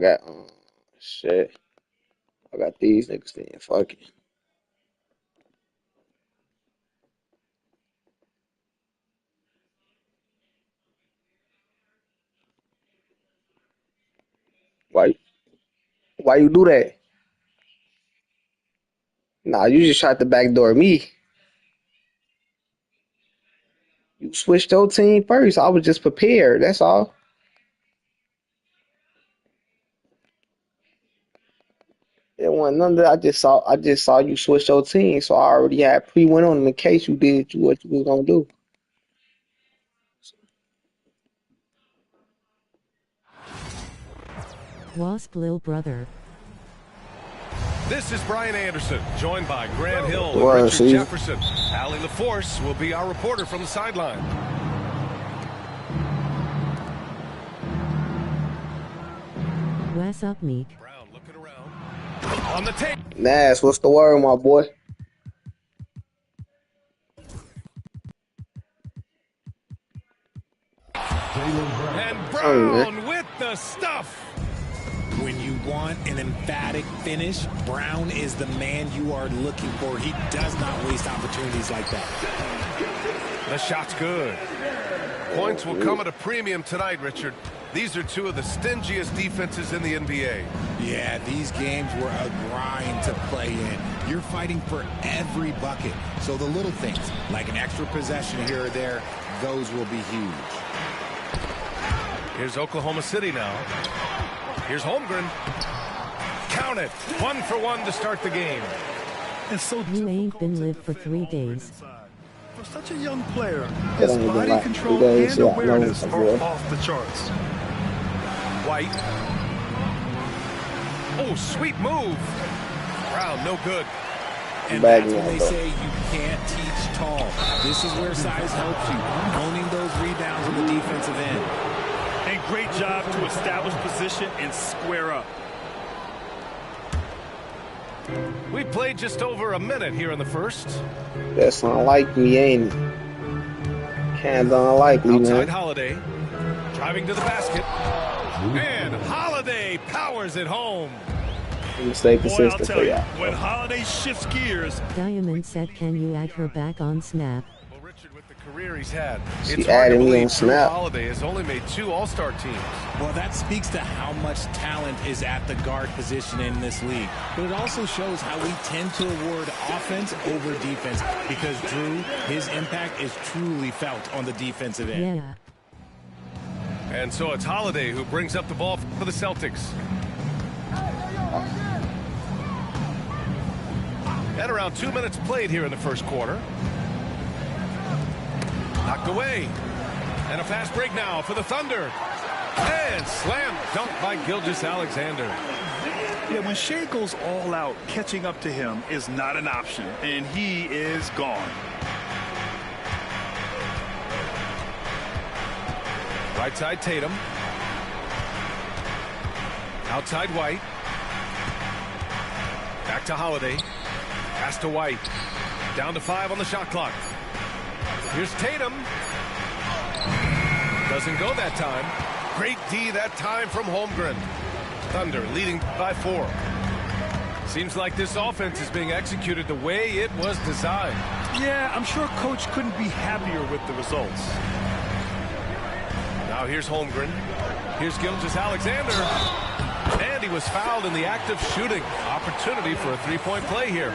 Got shit. I got these niggas then. Fuck it. Why? Why you do that? Nah, you just tried to backdoor me. You switched your team first. I was just prepared. That's all. It wasn't none of that. I just saw you switch your team, so I already had pre-win on them in case you did what you was gonna do. Wasp Lil Brother. This is Brian Anderson, joined by Grant Hill and Well, Richard see. Jefferson. Allie LaForce will be our reporter from the sideline. What's up, Meek? Brown looking around. On the tape. Nas, what's the word, my boy? And Oh, Brown with the stuff. When you want an emphatic finish, Brown is the man you are looking for. He does not waste opportunities like that. The shot's good. Points will come at a premium tonight, Richard. These are two of the stingiest defenses in the NBA. Yeah, these games were a grind to play in. You're fighting for every bucket. So the little things, like an extra possession here or there, those will be huge. Here's Oklahoma City now. Here's Holmgren. Count it. 1 for 1 to start the game. It's so You ain't difficult been to live for defend 3 all the way days. inside. For such a young player, It his only been body like control 3 days, and yeah, I know, awareness my are boy. off the charts. White. Oh, sweet move. Brown, no good. And Bad that's when man, they though. say you can't teach tall. This is where size helps you. Owning those rebounds on the defensive end. And great job to establish position and square up. We played just over a minute here in the first. That's unlikely, ain't it? Kinda unlikely, Outside man. Holiday. Driving to the basket. And Holiday powers it home. Let me stay Boy, I'll consistent tell for you, y'all. when Holiday shifts gears, Diamond said, can you add her back on Snap? Well, Richard, with the career he's had, She it's hard to added me on believe Drew Snap. Holiday has only made 2 All-Star teams. Well, that speaks to how much talent is at the guard position in this league. But it also shows how we tend to award offense over defense because Drew, his impact is truly felt on the defensive end. Yeah. And so it's Holiday who brings up the ball for the Celtics. At around 2 minutes played here in the first quarter. Knocked away. And a fast break now for the Thunder. And slam dunk by Gilgeous-Alexander. yeah, when Shea goes all out, catching up to him is not an option, and he is gone. Right side Tatum. Outside White. Back to Holiday. Pass to White. Down to 5 on the shot clock. Here's Tatum. Doesn't go that time. Great D that time from Holmgren. Thunder leading by 4. Seems like this offense is being executed the way it was designed. Yeah, I'm sure Coach couldn't be happier with the results. Now here's Holmgren. Here's Gilgeous-Alexander. And he was fouled in the act of shooting. Opportunity for a 3-point play here.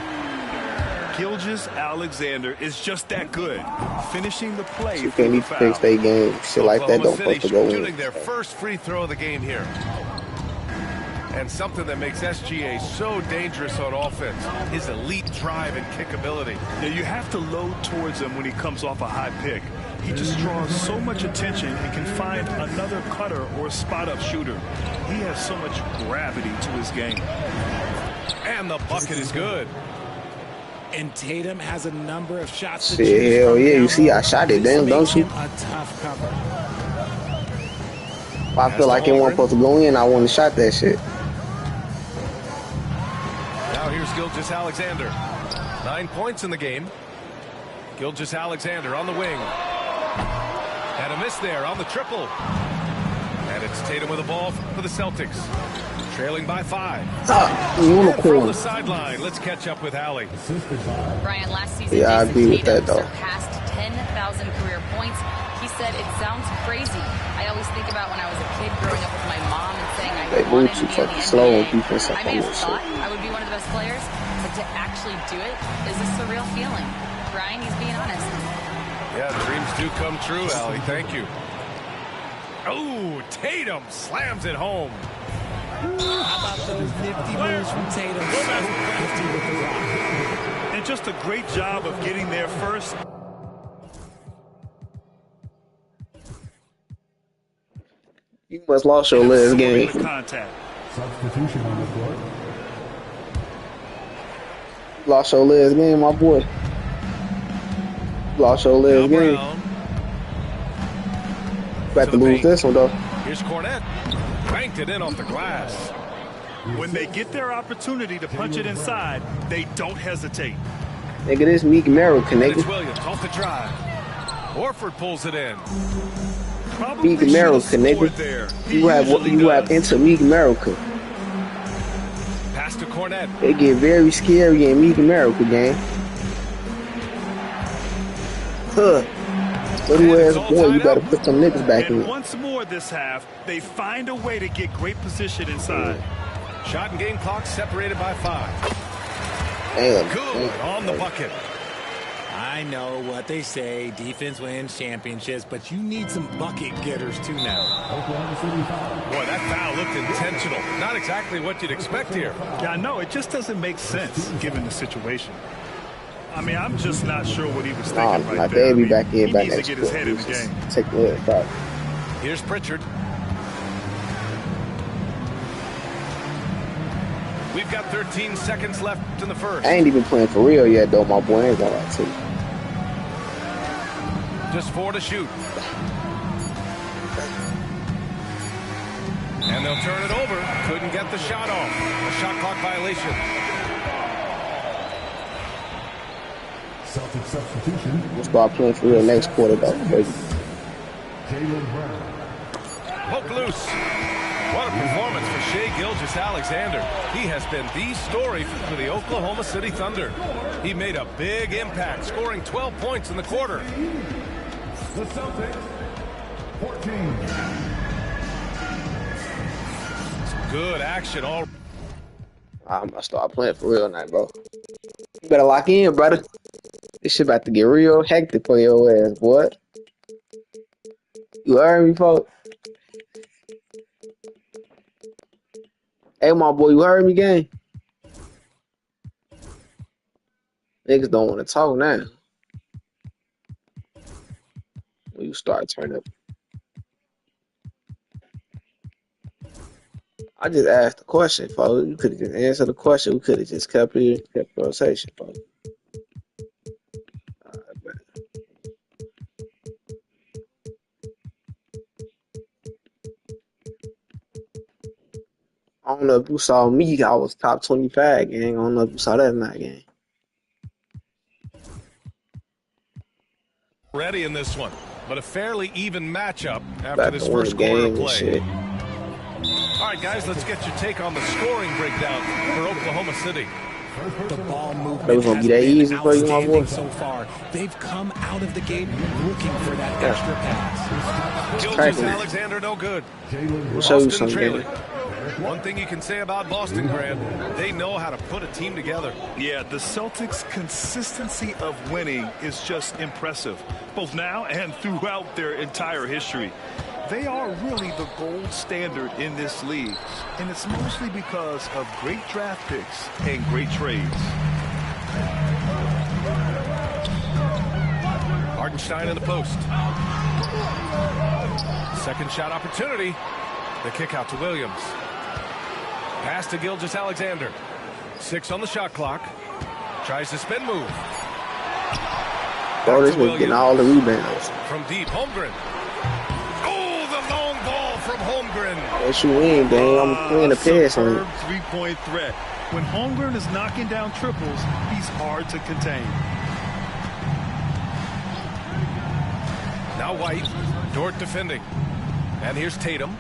Gilgeous-Alexander is just that good, finishing the play You through can't the even fix foul. their game. Shit like that Oklahoma don't City supposed to go shooting in. their first free throw of the game here. And something that makes SGA so dangerous on offense, his elite drive and kick ability. Yeah, you have to load towards him when he comes off a high pick. He just draws so much attention and can find another cutter or spot-up shooter. He has so much gravity to his game. And the bucket is good. And Tatum has a number of shots to Shit, choose hell from yeah, you down see I low. shot it, This damn, don't makes you? him a tough cover. If I feel like it wasn't supposed to go in, I wouldn't have shot that shit. Now here's Gilgeous-Alexander. 9 points in the game. Gilgeous-Alexander on the wing. And a miss there on the triple. And it's Tatum with the ball for the Celtics. Trailing by 5. Ah, From unicorn. the sideline, let's catch up with Allie. Brian, last season, Yeah, I Jason agree with Tatum that, though. surpassed 10,000 career points. He said, it sounds crazy. I always think about when I was a kid growing up with my mom and saying I They wanted move to too be in the fucking slow on NBA. defense. I may have thought I would be one of the best players, but to actually do it is a surreal feeling. Brian, he's being honest. Yeah, dreams do come true, Allie. Thank you. Oh, Tatum slams it home. How about those nifty moves from Tatum? So crafty with the rock. And just a great job of getting there first. You must lost your and last absorbing game. the contact. Substitution on the floor. Lost your last game, my boy. Lost your last Now game. Brown. About to lose paint. this one though. Here's Cornette. Banked it in off the glass. When they get their opportunity to punch it inside, they don't hesitate. Nigga, this Meek Merica, And it's nigga. Williams off the drive. Horford pulls it in. Probably Meek should've Merica, scored nigga. there. He You have usually does. into Meek Merica. Pass to Cornette. They get very scary in Meek Merica game. Huh. Little ass boy, you better put some niggas back And in. once more this half, they find a way to get great position inside. Shot and game clock separated by 5. Damn. Good on the bucket. I know what they say, defense wins championships, but you need some bucket getters too now. Oklahoma City foul. Boy, that foul looked intentional. Not exactly what you'd expect here. Yeah, I know. It just doesn't make sense given the situation. I mean, I'm just not sure what he was Nah, thinking nah, right there. they'll I be mean, back in he back needs to next get his quarter. head in the game. Take the head back. Here's Pritchard. We've got 13 seconds left in the first. I ain't even playing for real yet, though, my boy. I ain't gonna lie to you. Just 4 to shoot. And they'll turn it over. Couldn't get the shot off. A shot clock violation. Celtic substitution. We'll start playing for real next quarter, though. Baby. Jalen Brown. Poke loose. What a performance for Shai Gilgeous-Alexander. He has been the story for the Oklahoma City Thunder. He made a big impact, scoring 12 points in the quarter. The Celtics, 14. Good action all. I'm gonna start playing for real now, bro. You better lock in, brother. This shit about to get real hectic for your ass, boy. You heard me, folks? Hey, my boy, you heard me, gang? Niggas don't want to talk now. When you start turning up. I just asked the question, folks. You could have just answered the question. We could have just kept it, kept the conversation, folks. Alright, man. I don't know if you saw me. I was top 25, gang. I don't know if you saw that or not, gang. Ready in this one, but a fairly even matchup after About this to win first the quarter game of and play. shit. All right, guys, let's get your take on the scoring breakdown for Oklahoma City. The ball movement That was gonna has be that been easy for you, my boy? outstanding so far. They've come out of the gate looking for that extra pass. Gilgeous-Alexander no good. We'll show you Boston something, trailing. gang. One thing you can say about Boston, Grant, they know how to put a team together. Yeah, the Celtics' consistency of winning is just impressive, both now and throughout their entire history. They are really the gold standard in this league, and it's mostly because of great draft picks and great trades. Hartenstein in the post. Second shot opportunity. The kick out to Williams. Pass to Gilgeous-Alexander. 6 on the shot clock. Tries the spin move. Bro, this was getting all the rebounds. From deep, Holmgren. Oh, the long ball from Holmgren. What you win, gang? I'm playing the pass on Superb three-point threat. When Holmgren is knocking down triples, he's hard to contain. Now White. Dort defending. And here's Tatum.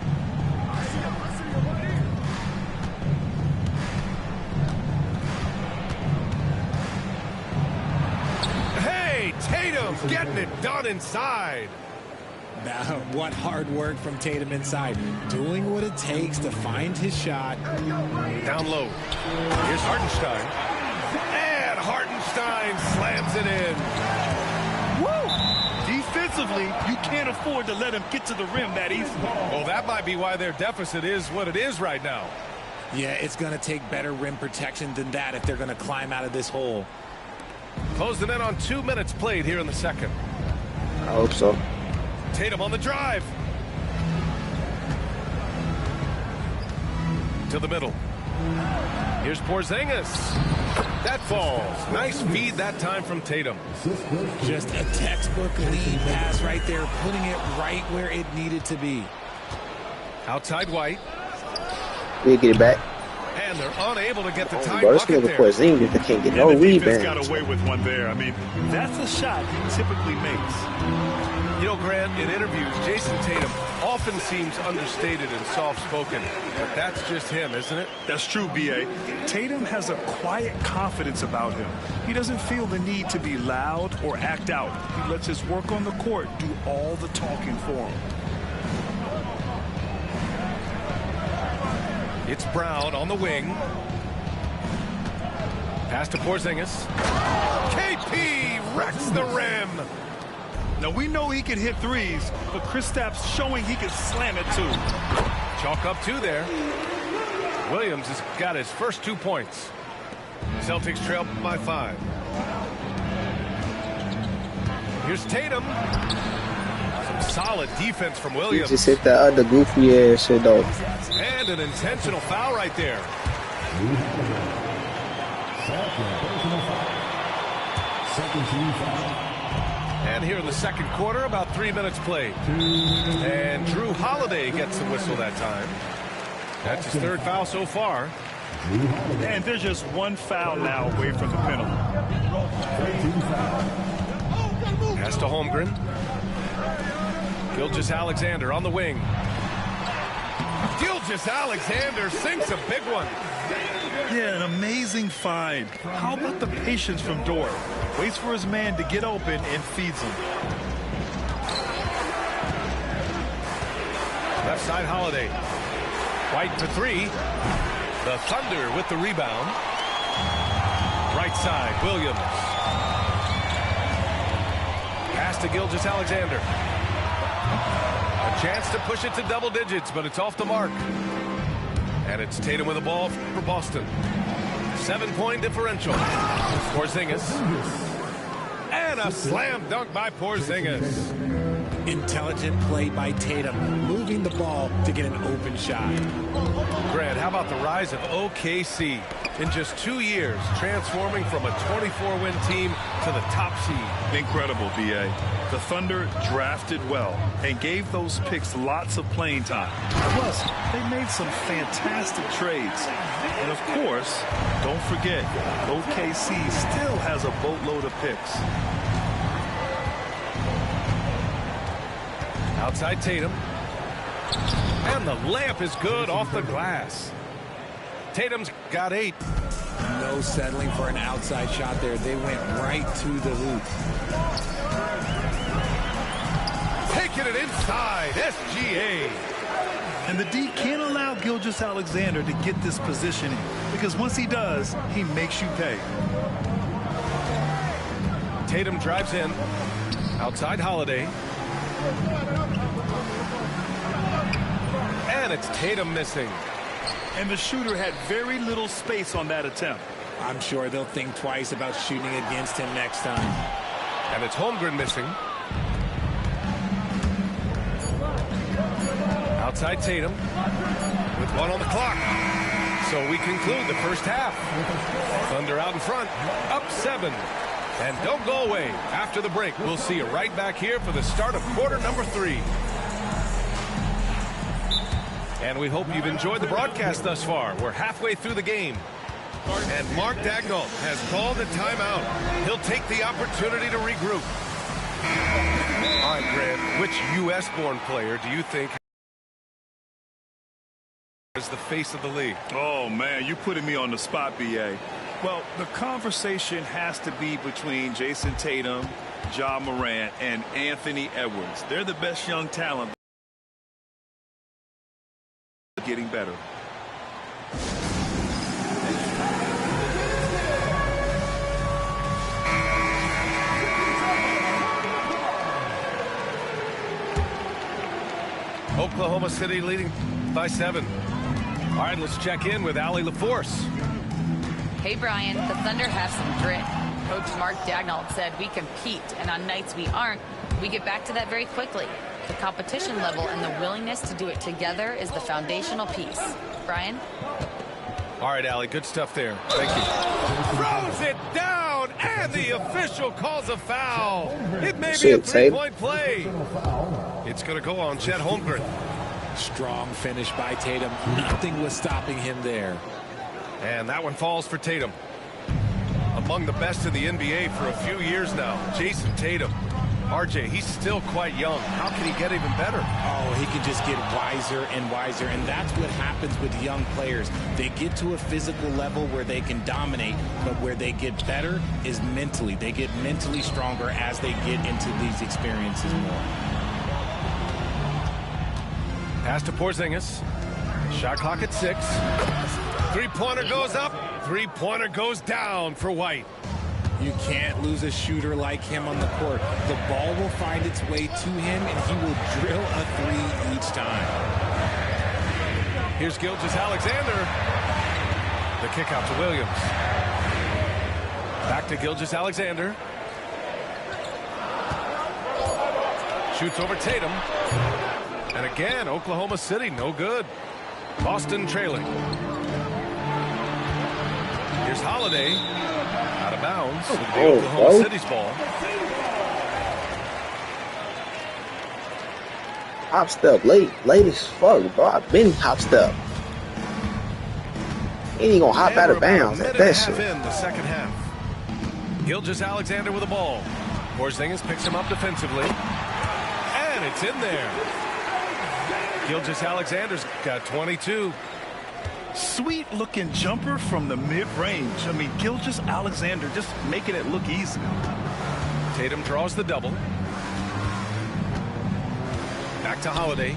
getting it done inside. What hard work from Tatum inside. Doing what it takes to find his shot. Down low. Here's Hartenstein. And Hartenstein slams it in. Woo! Defensively, you can't afford to let him get to the rim that easily. Well, that might be why their deficit is what it is right now. Yeah, it's going to take better rim protection than that if they're going to climb out of this hole. Closing in on 2 minutes played here in the second. I hope so. Tatum on the drive. To the middle. Here's Porzingis. That falls. Nice feed that time from Tatum. Just a textbook lead pass right there, putting it right where it needed to be. Outside White. We'll get it back. And they're unable to get the time Bro, this bucket nigga there. Porzingis, they can't get no And the defense rebounds. got away with one there. I mean, that's a shot he typically makes. You know, Grant, in interviews, Jason Tatum often seems understated and soft-spoken, but that's just him, isn't it? That's true, B.A. Tatum has a quiet confidence about him. He doesn't feel the need to be loud or act out. He lets his work on the court do all the talking for him. It's Brown on the wing. Pass to Porzingis. KP wrecks the rim. Now, we know he can hit threes, but Kristaps showing he can slam it too. Chalk up 2 there. Williams has got his first 2 points. Celtics trail by 5. Here's Tatum. Some solid defense from He Williams. just hit that other goofy ass shit though. And an intentional foul right there. Second team foul. And here in the second quarter, about 3 minutes played. And Drew Holiday gets the whistle that time. That's his 3rd foul so far. And there's just one foul now away from the penalty. Pass to Holmgren. Gilgeous-Alexander on the wing. Gilgeous-Alexander sinks a big one. Yeah, an amazing find. How about the patience from Dort? Waits for his man to get open and feeds him. Left side Holiday. White for 3. The Thunder with the rebound. Right side Williams. Pass to Gilgeous-Alexander. A chance to push it to double digits, but it's off the mark. And it's Tatum with the ball for Boston. 7-point differential. Porzingis. And a slam dunk by Porzingis. Intelligent play by Tatum, moving the ball to get an open shot. Grant, how about the rise of OKC? In just 2 years, transforming from a 24-win team to the top seed. Incredible, B.A. The Thunder drafted well and gave those picks lots of playing time. Plus, they made some fantastic trades. And of course, don't forget, OKC still has a boatload of picks. Outside Tatum. And the layup is good off the glass. Tatum's got 8. No settling for an outside shot there. They went right to the hoop. Taking it inside. SGA. And the D can't allow Gilgeous-Alexander to get this positioning, because once he does, he makes you pay. Tatum drives in. Outside Holiday. And it's Tatum missing. And the shooter had very little space on that attempt. I'm sure they'll think twice about shooting against him next time. And it's Holmgren missing. Outside Tatum with 1 on the clock. So we conclude the first half. Thunder out in front, up 7. And don't go away. After the break, we'll see you right back here for the start of quarter number 3. And we hope you've enjoyed the broadcast thus far. We're halfway through the game. And Mark Daigneault has called a timeout. He'll take the opportunity to regroup. All right, Grant, which U.S.-born player do you think is the face of the league? Oh, man, you're putting me on the spot, B.A. Well, the conversation has to be between Jason Tatum Ja Morant, and Anthony Edwards. They're the best young talent. Getting better. Oklahoma City leading by 7. All right, let's check in with Allie LaForce. Hey, Brian, the Thunder have some grit. Coach Mark Daigneault said we compete, and on nights we aren't, we get back to that very quickly. The competition level and the willingness to do it together is the foundational piece. Brian? All right, Allie, good stuff there. Thank you. Throws it down, and the official calls a foul. It may be a three-point play. It's going to go on Chet Holmgren. Strong finish by Tatum. Nothing was stopping him there. And that one falls for Tatum. Among the best in the NBA for a few years now, Jason Tatum. RJ, he's still quite young. How can he get even better? Oh, he can just get wiser and wiser, and that's what happens with young players. They get to a physical level where they can dominate, but where they get better is mentally. They get mentally stronger as they get into these experiences more. Pass to Porzingis. Shot clock at 6. Three-pointer goes up. Three-pointer goes down for White. You can't lose a shooter like him on the court. The ball will find its way to him, and he will drill a three each time. Here's Gilgeous-Alexander. The kick out to Williams. Back to Gilgeous-Alexander. Shoots over Tatum. And again, Oklahoma City, no good. Boston trailing. Here's Holiday. Out of bounds. With the Oklahoma City's ball. Hop step late as fuck, bro. I've been hop step. He ain't gonna hop out of bounds at that shit. In the second half. Gilgeous-Alexander with the ball. Porzingis picks him up defensively. And it's in there. Gilgeous-Alexander's got 22. Sweet looking jumper from the mid-range. I mean, Gilgeous-Alexander just making it look easy. Tatum draws the double. Back to Holiday.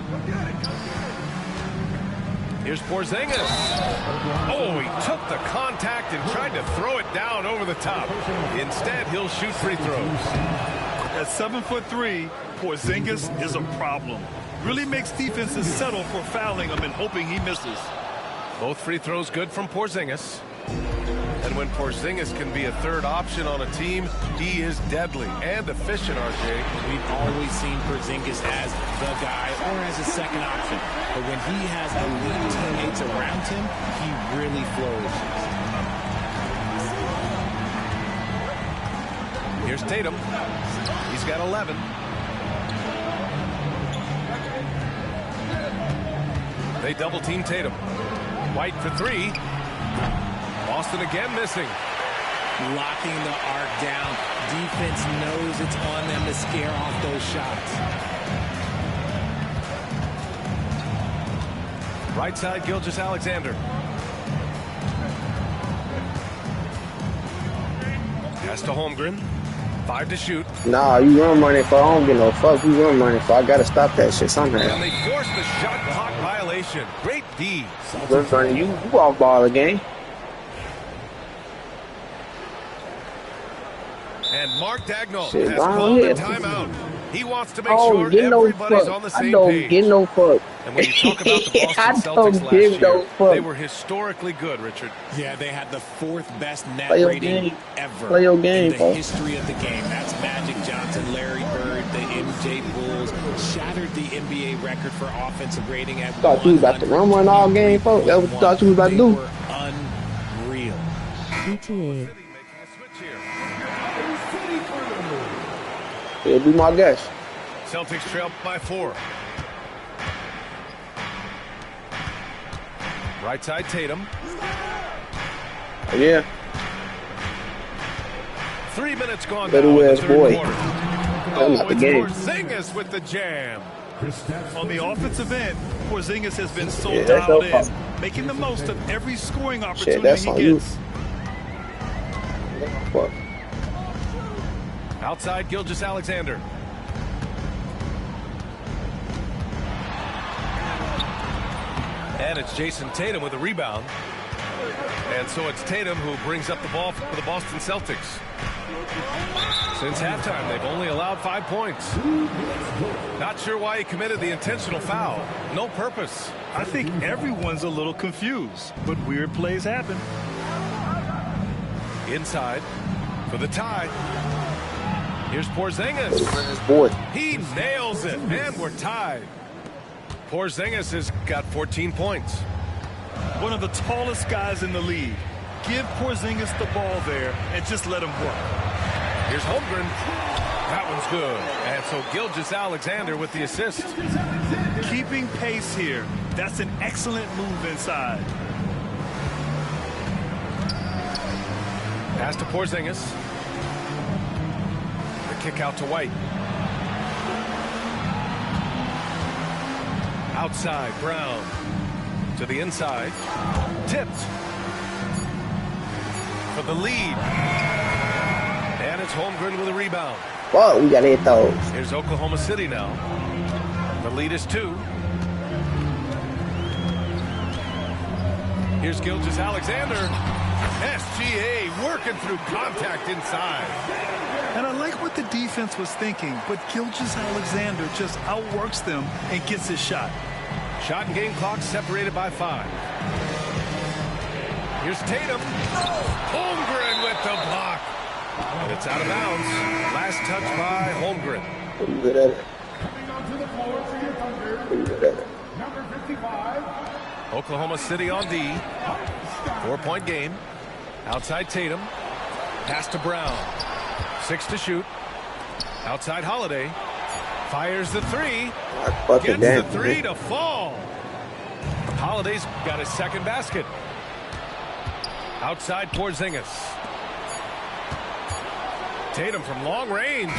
Here's Porzingis. Oh, he took the contact and tried to throw it down over the top. Instead, he'll shoot free throws. At 7'3", Porzingis is a problem. Really makes defenses settle for fouling him and hoping he misses. Both free throws good from Porzingis. And when Porzingis can be a third option on a team, he is deadly and efficient, RJ. We've always seen Porzingis as the guy or as a second option. But when he has elite teammates around him, he really flourishes. Here's Tatum. He's got 11. They double team Tatum. White for 3. Boston again missing. Locking the arc down. Defense knows it's on them to scare off those shots. Right side, Gilgeous-Alexander. Pass to Holmgren. 5 to shoot. Nah, you run money for. I don't get no fuck. You run money for. I gotta stop that shit somehow. And they force the shot clock violation. Great D. You off ball again. And Mark Daigneault has called the timeout. He wants to make sure everybody's on the same page. I don't get no fuck. And when you talk about the Boston Celtics last year, they were historically good, Richard. Yeah, they had the 4th best net rating ever in the history of the game. That's Magic Johnson, Larry Bird, the MJ Bulls. Shattered the NBA record for offensive rating at thought you was about to run all game, folks. That's what you thought you was about to do. They were unreal. PTA. It'll be my guess. Celtics trail by 4. Right side, Tatum. Yeah. 3 minutes gone Better now in the West third boy. quarter. Not the game. Porzingis with the jam. On the offensive end, Porzingis has been so Yeah, that's dialed no in, making the most of every scoring Shit, opportunity that's he on you. gets. Fuck. Outside Gilgeous-Alexander. And it's Jason Tatum with a rebound. And so it's Tatum who brings up the ball for the Boston Celtics. Since halftime, they've only allowed 5 points. Not sure why he committed the intentional foul. No purpose. I think everyone's a little confused, but weird plays happen. Inside for the tie. Here's Porzingis. Boy. He nails it, and we're tied. Porzingis has got 14 points. One of the tallest guys in the league. Give Porzingis the ball there and just let him work. Here's Holmgren. That one's good. And so Gilgeous-Alexander with the assist. Keeping pace here. That's an excellent move inside. Pass to Porzingis. The kick out to White. Outside, Brown. To the inside. Tipped. For the lead. And it's Holmgren with a rebound. Whoa, we got to hit those. Here's Oklahoma City now. The lead is 2. Here's Gilgeous-Alexander. SGA working through contact inside. And I like what the defense was thinking, but Gilgeous-Alexander just outworks them and gets his shot. Shot and game clock separated by 5. Here's Tatum. Holmgren with the block. And it's out of bounds. Last touch by Holmgren. Pretty good at it. Pretty good at it. Oklahoma City on D. 4-point game. Outside Tatum. Pass to Brown. 6 to shoot. Outside Holiday. Fires the 3. Gets the 3 to fall. Holiday's got his second basket. Outside Porzingis. Tatum from long range.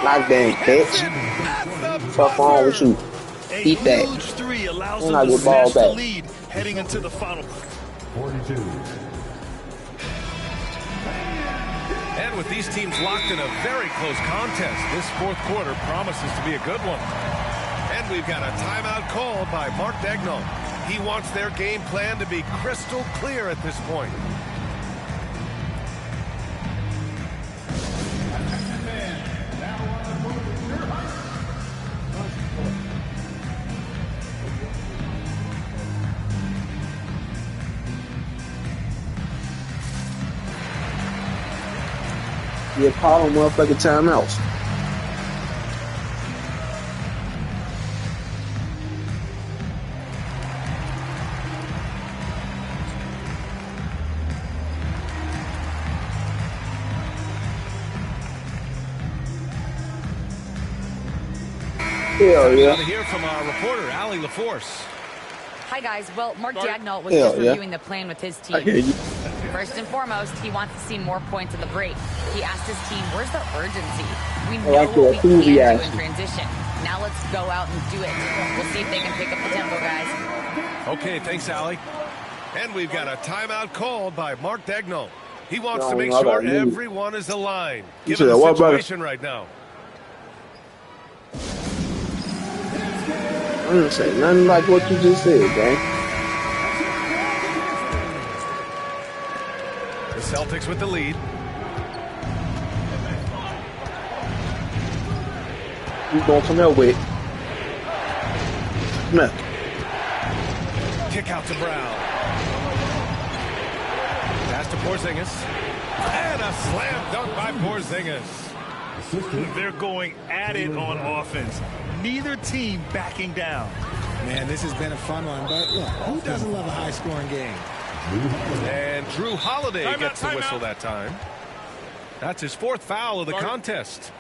Knockdown catch. Fuck on with you. Eat that. Huge 3 allows And them I to get ball snatch the back. lead heading into the final. 42. And with these teams locked in a very close contest, this fourth quarter promises to be a good one. And we've got a timeout called by Mark Daigneault. He wants their game plan to be crystal clear at this point. Yeah, call them motherfucking timeouts. Hell To yeah. hear from our reporter, Allie LaForce. Hi, guys. Well, Mark Daigneault was just reviewing the plan with his I hear team. you. First and foremost, he wants to see more points in the break. He asked his team, where's the urgency? We know like what we that. can do in Enthusiasm. transition. Now let's go out and do it. We'll see if they can pick up the tempo, guys. Okay, thanks, Allie. And we've got a timeout called by Mark Daigneault. He wants No, to make not sure about me. everyone is aligned, You given said the what, brother? situation right now. I didn't say nothing like what you just said, gang. The Celtics with the lead. You going from there with it. No. Kick out to Brown. Pass to Porzingis. And a slam dunk by Porzingis. They're going at it on offense. Neither team backing down. Man, this has been a fun one, but look, who doesn't love a high-scoring game? And Drew Holiday gets the whistle that time. That's his 4th foul of the contest.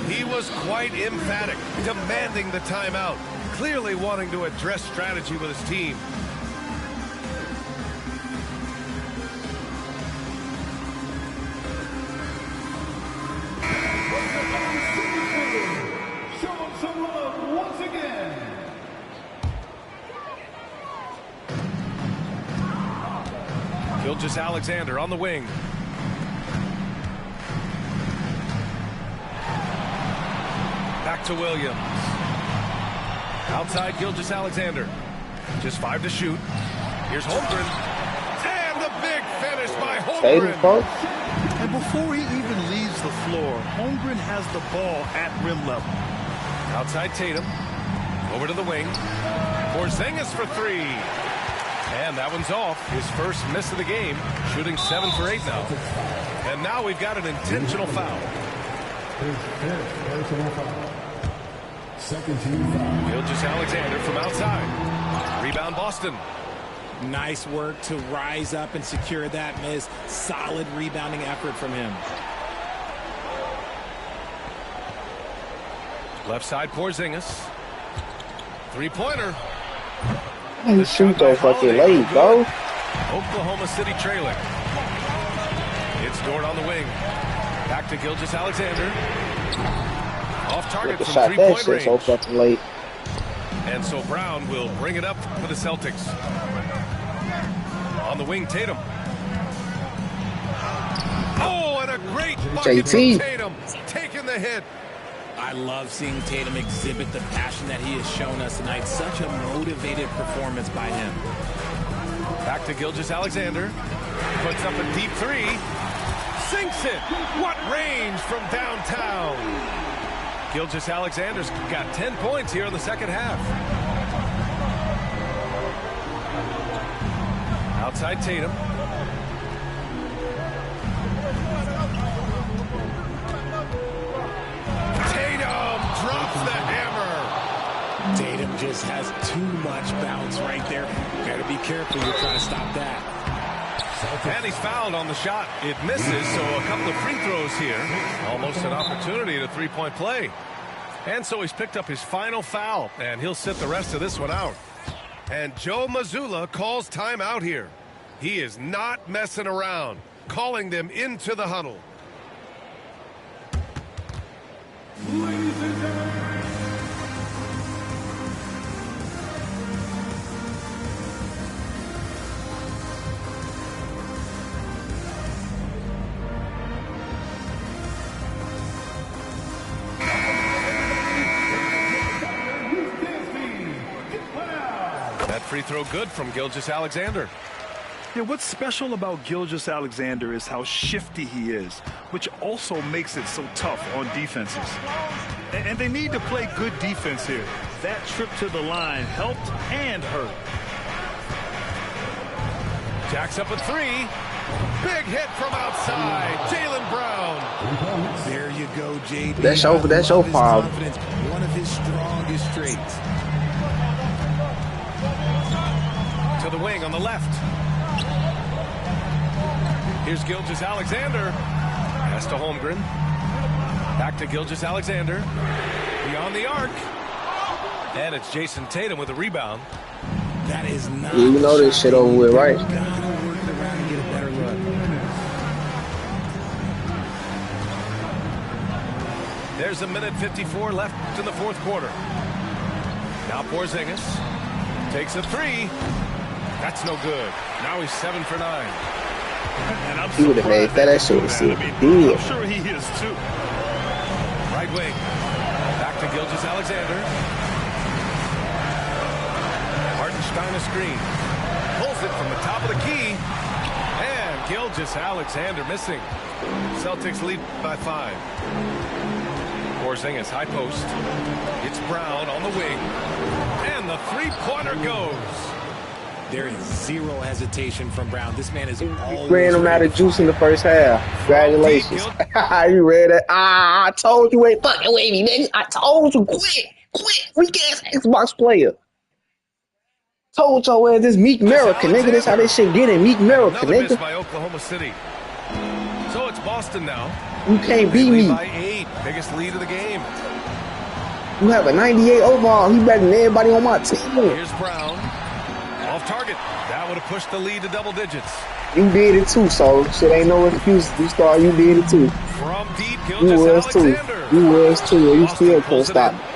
He was quite emphatic, demanding the timeout, clearly wanting to address strategy with his team. Gilgeous-Alexander on the wing. to Williams. Outside Gilgeous-Alexander. Just 5 to shoot. Here's Holmgren. And the big finish by Holmgren. And before he even leaves the floor, Holmgren has the ball at rim level. Outside Tatum. Over to the wing. Porzingis for 3. And that one's off. His first miss of the game. Shooting 7 for 8 now. And now we've got an intentional foul. Second team foul. Gilgeous-Alexander from outside. Rebound Boston. Nice work to rise up and secure that miss. Solid rebounding effort from him. Left side Porzingis. Three-pointer. You shoot that fucking late, bro. Oklahoma City trailing. It's Dort on the wing. Back to Gilgeous-Alexander. Off target from Shot that three-point shit range. so fucking late. And so Brown will bring it up for the Celtics. On the wing, Tatum. Oh, and a great bucket from JT. Tatum. Taking the hit. I love seeing Tatum exhibit the passion that he has shown us tonight. Such a motivated performance by him. Back to Gilgeous-Alexander. Puts up a deep 3. Sinks it. What range from downtown. Gilgeous-Alexander's got 10 points here in the second half. Outside Tatum. Tatum drops the hammer. Tatum just has too much bounce right there. Gotta be careful. You're trying to stop that. And he's fouled on the shot. It misses, so a couple of free throws here. Almost an opportunity to three-point play. And so he's picked up his final foul, and he'll sit the rest of this one out. And Joe Mazzulla calls timeout here. He is not messing around, calling them into the huddle. Ladies and gentlemen. That free throw good from Gilgeous-Alexander. Yeah, what's special about Gilgeous-Alexander is how shifty he is, which also makes it so tough on defenses. And they need to play good defense here. That trip to the line helped and hurt. Jacks up a 3. Big hit from outside. Jaylen Brown. There you go, JB. That's your foul. One of his strongest traits. To the wing on the left. Here's Gilgeous-Alexander. Pass to Holmgren. Back to Gilgeous-Alexander. Beyond the arc. And it's Jason Tatum with a rebound. That is not. You know this shit over with, right? Gotta work it around and get a better look. There's a minute 54 left in the fourth quarter. Now Porzingis takes a 3. That's no good. Now he's 7 for 9. And I'm He would have made that. That shit was surprised sick. at that. Yeah. I'm sure he is too. Right wing. Back to Gilgeous-Alexander. Hartenstein a screen. Pulls it from the top of the key. And Gilgeous-Alexander missing. Celtics lead by 5. Porzingis high post. It's Brown on the wing. And the three-pointer goes. There is zero hesitation from Brown. This man is always Ran him out of juice in the first half. Congratulations. You read it. I told you ain't fucking with me, nigga. I told you, quit. Weak ass Xbox player. Told y'all where this Meek Merica, nigga. This how this shit get in. Meek Merica, Another miss nigga. by Oklahoma City. So it's Boston now. You can't They beat lead me. by 8. Biggest lead of the game. You have a 98 overall. He better than everybody on my team. Here's Brown. Off target. That would have pushed the lead to double digits. You did it too, so shit ain't no excuse. You did it too. From deep, You was too. Gilgeous-Alexander. You was too. And you Boston still pulls can't it stop.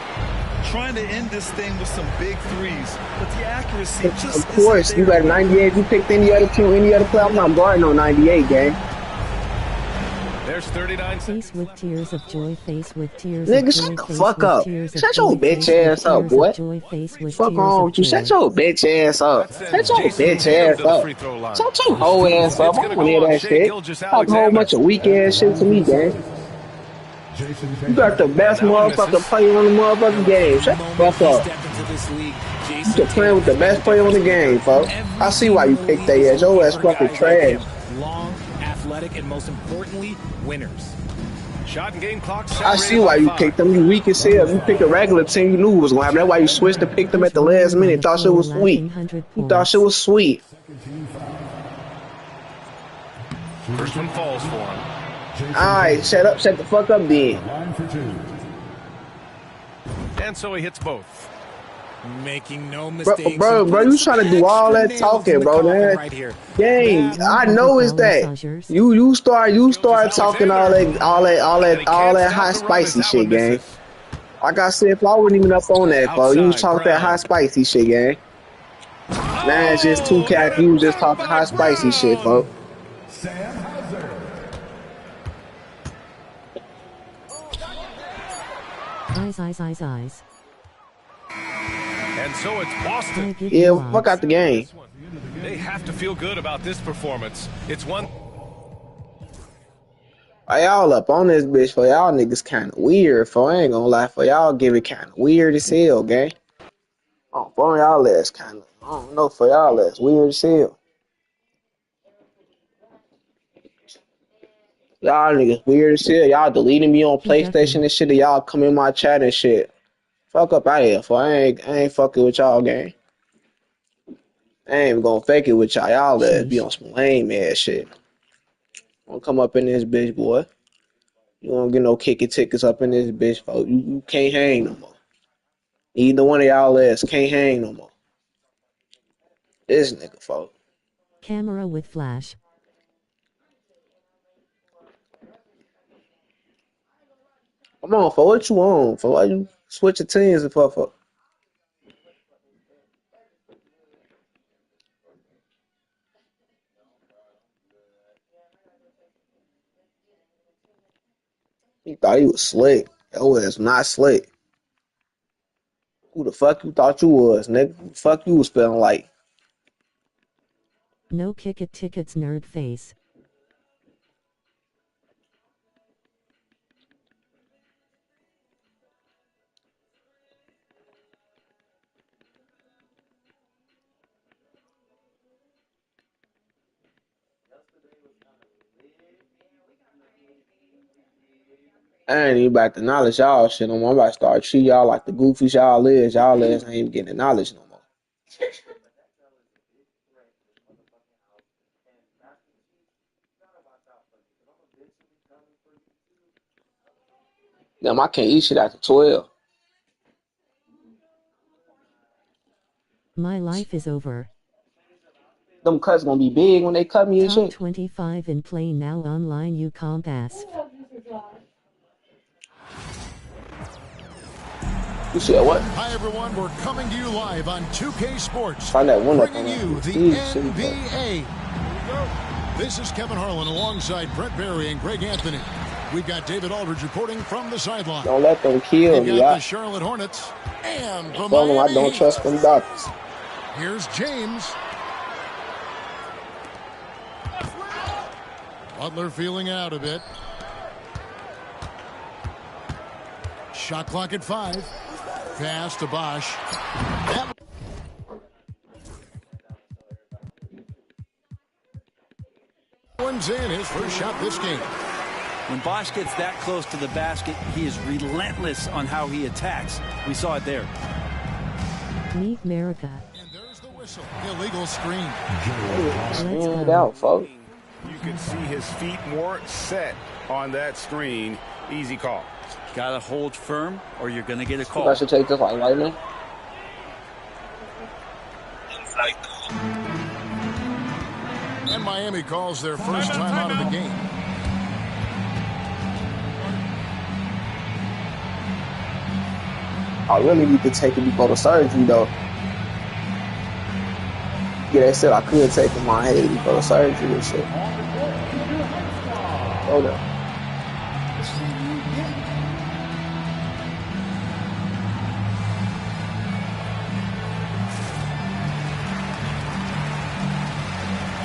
in. Trying to end this thing with some big threes, but the accuracy just Of course, isn't you there. got 98. You picked any other team, any other player. I'm not guarding on 98, gang. There's 39 Face seconds with left. tears of joy, face with tears Nigga, of shut joy, the face fuck with up. tears of Shut joy, your bitch face with ass up, tears of boy. joy, face with Fuck tears wrong of with you? joy. Shut your bitch ass up. That sends Shut your Jason bitch Tatum ass to the up. free throw line. Shut your whole ass up. It's I going don't to want to go hear on that Shea shit. Talk a whole Gilgeous-Alexander. bunch of weak ass shit to me, gang. Jason You got the Tatum. best That one motherfucking misses. player on the motherfucking From game. the Shut the moment fuck he up. stepped into this league, You Jason just playing Tatum with the has been best the player on the difference maker. game, folks. I Every see why team you in the picked league that is ass. Your looking ass for fucking guys like trash. him. Long, athletic, and most importantly, winners. Shot and game clock I see separated why by you 5. picked them. You weak as hell. You picked a regular team. You knew what was going to happen. That's why you switched to pick them at Punch the last rolling on minute. the Thought shit floor, was sweet. laughing 100 You thought points. shit was sweet. First one falls for him. Alright, shut up. Shut the fuck up then. Line for two. And so he hits both. Making no Bro, mistakes. bro, and bro, putting you some trying to do all extra that nails in talking, the bro. coffin That right here. gang, That I know it's $100 that. massagers. You start talking all Gilgeous-Alexander. And he can't that stop hot the run as spicy that shit, one gang. misses. Like I said, if I wasn't even up on that, bro, you was Outside, talking that hot Brown. spicy shit, gang. Now it's just too Oh, cap. and You a was just dunk talking by hot spicy shit, Brown. folks. Sam Hauser. Eyes. And so it's Boston. I give you Yeah, fuck odds. out the game. They have to feel good about this performance. It's one. Y'all up on this bitch for y'all niggas kind of weird. For I ain't gonna lie, for y'all give it kind of weird as hell, gang. Oh, for y'all ass kind of. I don't know, for y'all ass weird as hell. Y'all niggas weird as hell. Y'all deleting me on He ducking. PlayStation and shit. And y'all come in my chat and shit. Fuck up out here, for I ain't fucking with y'all, gang. I ain't even gonna fake it with y'all. Y'all ass be Sheesh. on some lame ass shit. Don't come up in this bitch, boy. You don't get no kicking tickets up in this bitch, folks. You can't hang no more. Either one of y'all ass can't hang no more. This nigga, folks. Camera with flash. Come on, for what you on? For why you switch your teams and for? He thought he was slick. Your ass not slick. Who the fuck you thought you was, nigga? Who the fuck you was feeling like? No kick it tickets, nerd face. I ain't even about to acknowledge y'all shit no more. I'm about to start treating y'all like the goofies y'all is. Y'all ass ain't even getting acknowledged no more. Damn, I can't eat shit after 12. My life is over. Them cuts gonna be big when they cut me and Top shit. 25 in play now online you compass. You said what? Hi, everyone. We're coming to you live on 2K Sports, Find that one up on bringing you that. the Easy shit, NBA. This is Kevin Harlan alongside Brett Barry and Greg Anthony. We've got David Aldridge reporting from the sideline. Don't let them kill We've me. got the I Charlotte Hornets and the told them I Miami don't Heat. trust them doctors. Here's James. Butler feeling out a bit. Shot clock at 5. Pass to Bosch. That one's in. His first shot this game. When Bosch gets that close to the basket, he is relentless on how he attacks. We saw it there. Meek Merica. And there's the whistle. Illegal screen. Let's Stand go. out, folks. You can see his feet more set on that screen. Easy call. Gotta hold firm or you're gonna get a I think call. I should take this like right now. And Miami calls their first time out of the game. I really need to take it before the surgery, though. Yeah, they said I could take it in my head before the surgery and shit. Hold up.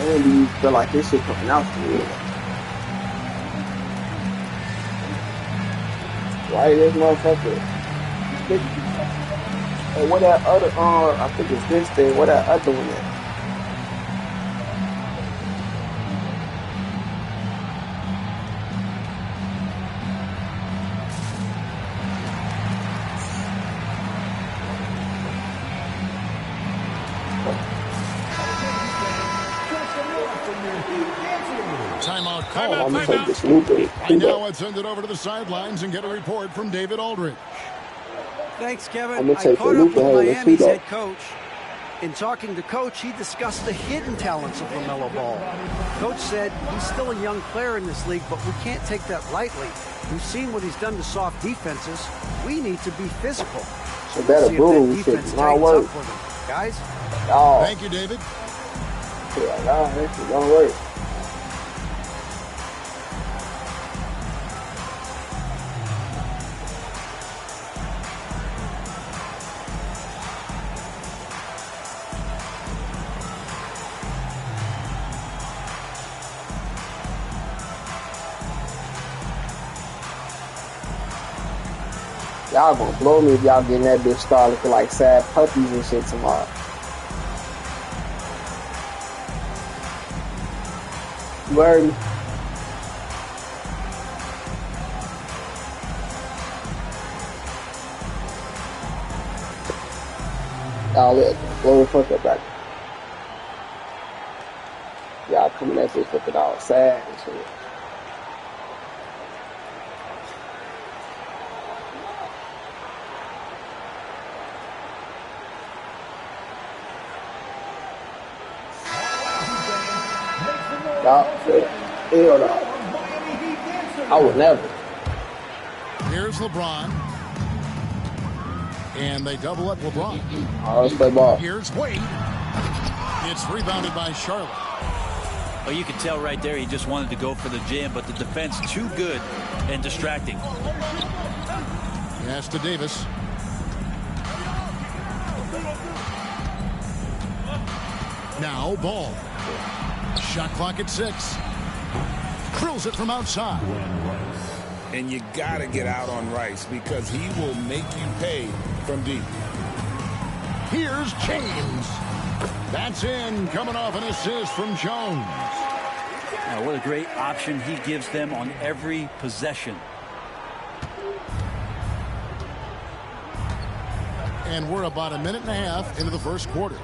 And you feel like this shit coming out for real. Why this motherfucker? Hey, what that other I think it's this thing. What that other one is? Timeout call. I'm gonna take this loop. And now let's send it over to the sidelines and get a report from David Aldridge. Thanks, I'm Kevin. gonna I take caught the up loop with ahead. Let's see Miami's though. head coach. In talking to Coach, he discussed the hidden talents of LaMelo Ball. Coach said he's still a young player in this league, but we can't take that lightly. We've seen what he's done to soft defenses. We need to be physical. So that a brutal shit does not work. Guys? Oh. Thank you, David. Yeah, nah, that shit don't work. Y'all gonna blow me if y'all getting that bitch started looking like sad puppies and shit tomorrow. You heard me? Y'all blow the fuck up back. Y'all coming at this looking all sad and shit. Hell no. I would never. Here's LeBron. And they double up LeBron. Let's play ball. Here's Wade. It's rebounded by Charlotte. Well, you can tell right there he just wanted to go for the jam, but the defense too good and distracting. Pass to Davis. Now Ball. Shot clock at 6. Drills it from outside. And you got to get out on Rice because he will make you pay from deep. Here's James. That's in, coming off an assist from Jones. Now, what a great option he gives them on every possession. And we're about a minute and a half into the first quarter.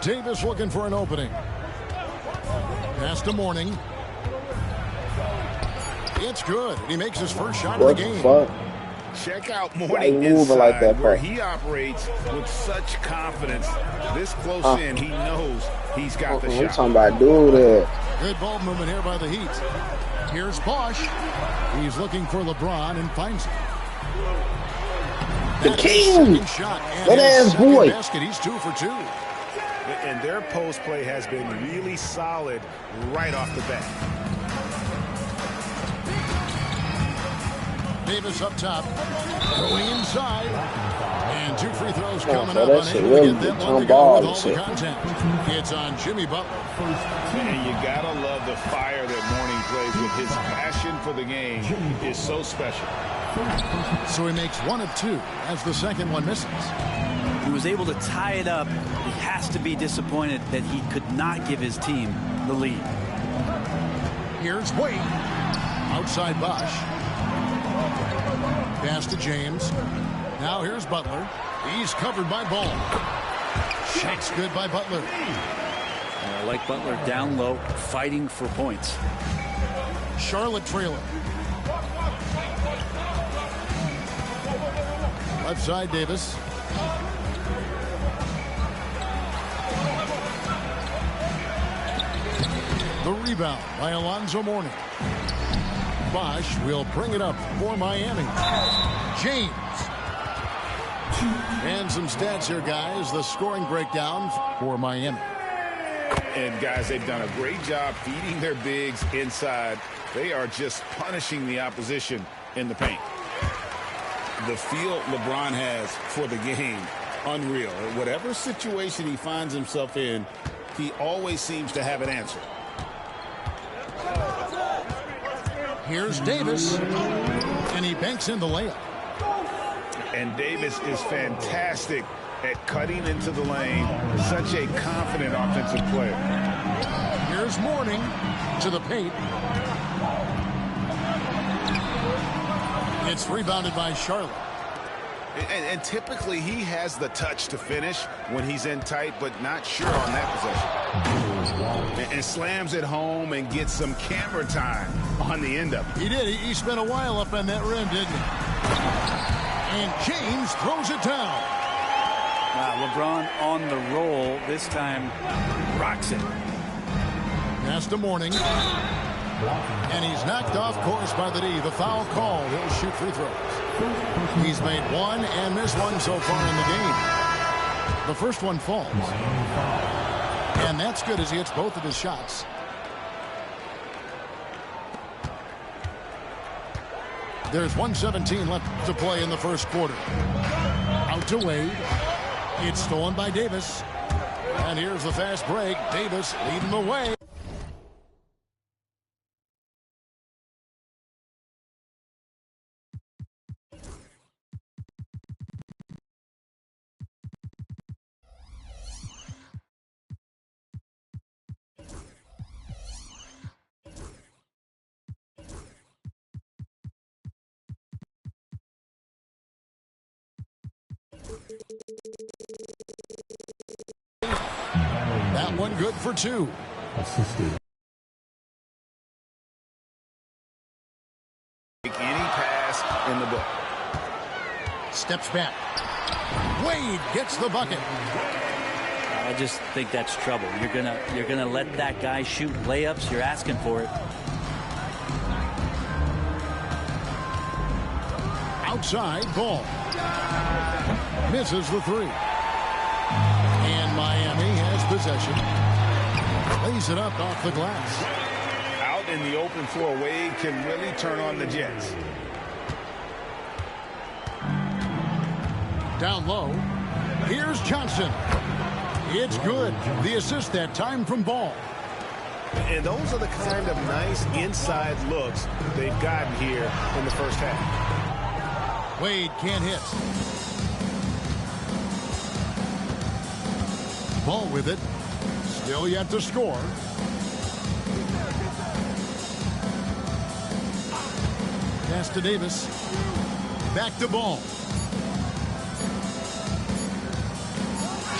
Davis looking for an opening. Pass to Mourning. It's good. He makes his first shot of the game. Fuck? Check out Mourning inside like that, where he operates with such confidence. This close in, he knows he's got the shot. I'm talking about dude there. Good ball movement here by the Heat. Here's Bosch. He's looking for LeBron and finds him. The king! That ass boy. Basket. He's 2 for 2. And their post play has been really solid right off the bat. Davis up top. Going inside. And 2 free throws coming up. That shit Unable really to get that jump one to go ball with and all the shit. contact. It's on Jimmy Butler. And you gotta love the fire that Mourning plays with. His passion for the game is so special. So he makes 1 of 2 as the second one misses. He was able to tie it up. He has to be disappointed that he could not give his team the lead. Here's Wade. Outside Bosch. Pass to James. Now here's Butler. He's covered by Ball. Shakes good by Butler. I like Butler down low, fighting for points. Charlotte trailer. Left side Davis. The rebound by Alonzo Mourning. Bosch will bring it up for Miami. James. And some stats here, guys. The scoring breakdown for Miami. And, guys, they've done a great job feeding their bigs inside. They are just punishing the opposition in the paint. The feel LeBron has for the game, unreal. Whatever situation he finds himself in, he always seems to have an answer. Here's Davis, and he banks in the layup. And Davis is fantastic at cutting into the lane. Such a confident offensive player. Here's Mourning to the paint. It's rebounded by Charlotte. And typically he has the touch to finish when he's in tight, but not sure on that possession. And slams it home and gets some camera time on the end of it. He did. He spent a while up on that rim, didn't he? And James throws it down. LeBron on the roll. This time rocks it. Pass to Mourning. And he's knocked off course by the D. The foul called. He'll shoot free throws. He's made one and missed one so far in the game. The first one falls. And that's good as he hits both of his shots. There's 1:17 left to play in the first quarter. Out to Wade. It's stolen by Davis. And here's the fast break. Davis leading the way. That one good for two. Any pass in the book. Steps back. Wade gets the bucket. I just think that's trouble. You're gonna let that guy shoot layups. You're asking for it. Outside ball. Misses the three. And Miami has possession. Lays it up off the glass. Out in the open floor, Wade can really turn on the Jets. Down low. Here's Johnson. It's good. The assist that time from Ball. And those are the kind of nice inside looks they've gotten here in the first half. Wade can't hit. Ball with it. Still yet to score. Pass to Davis. Back to Ball.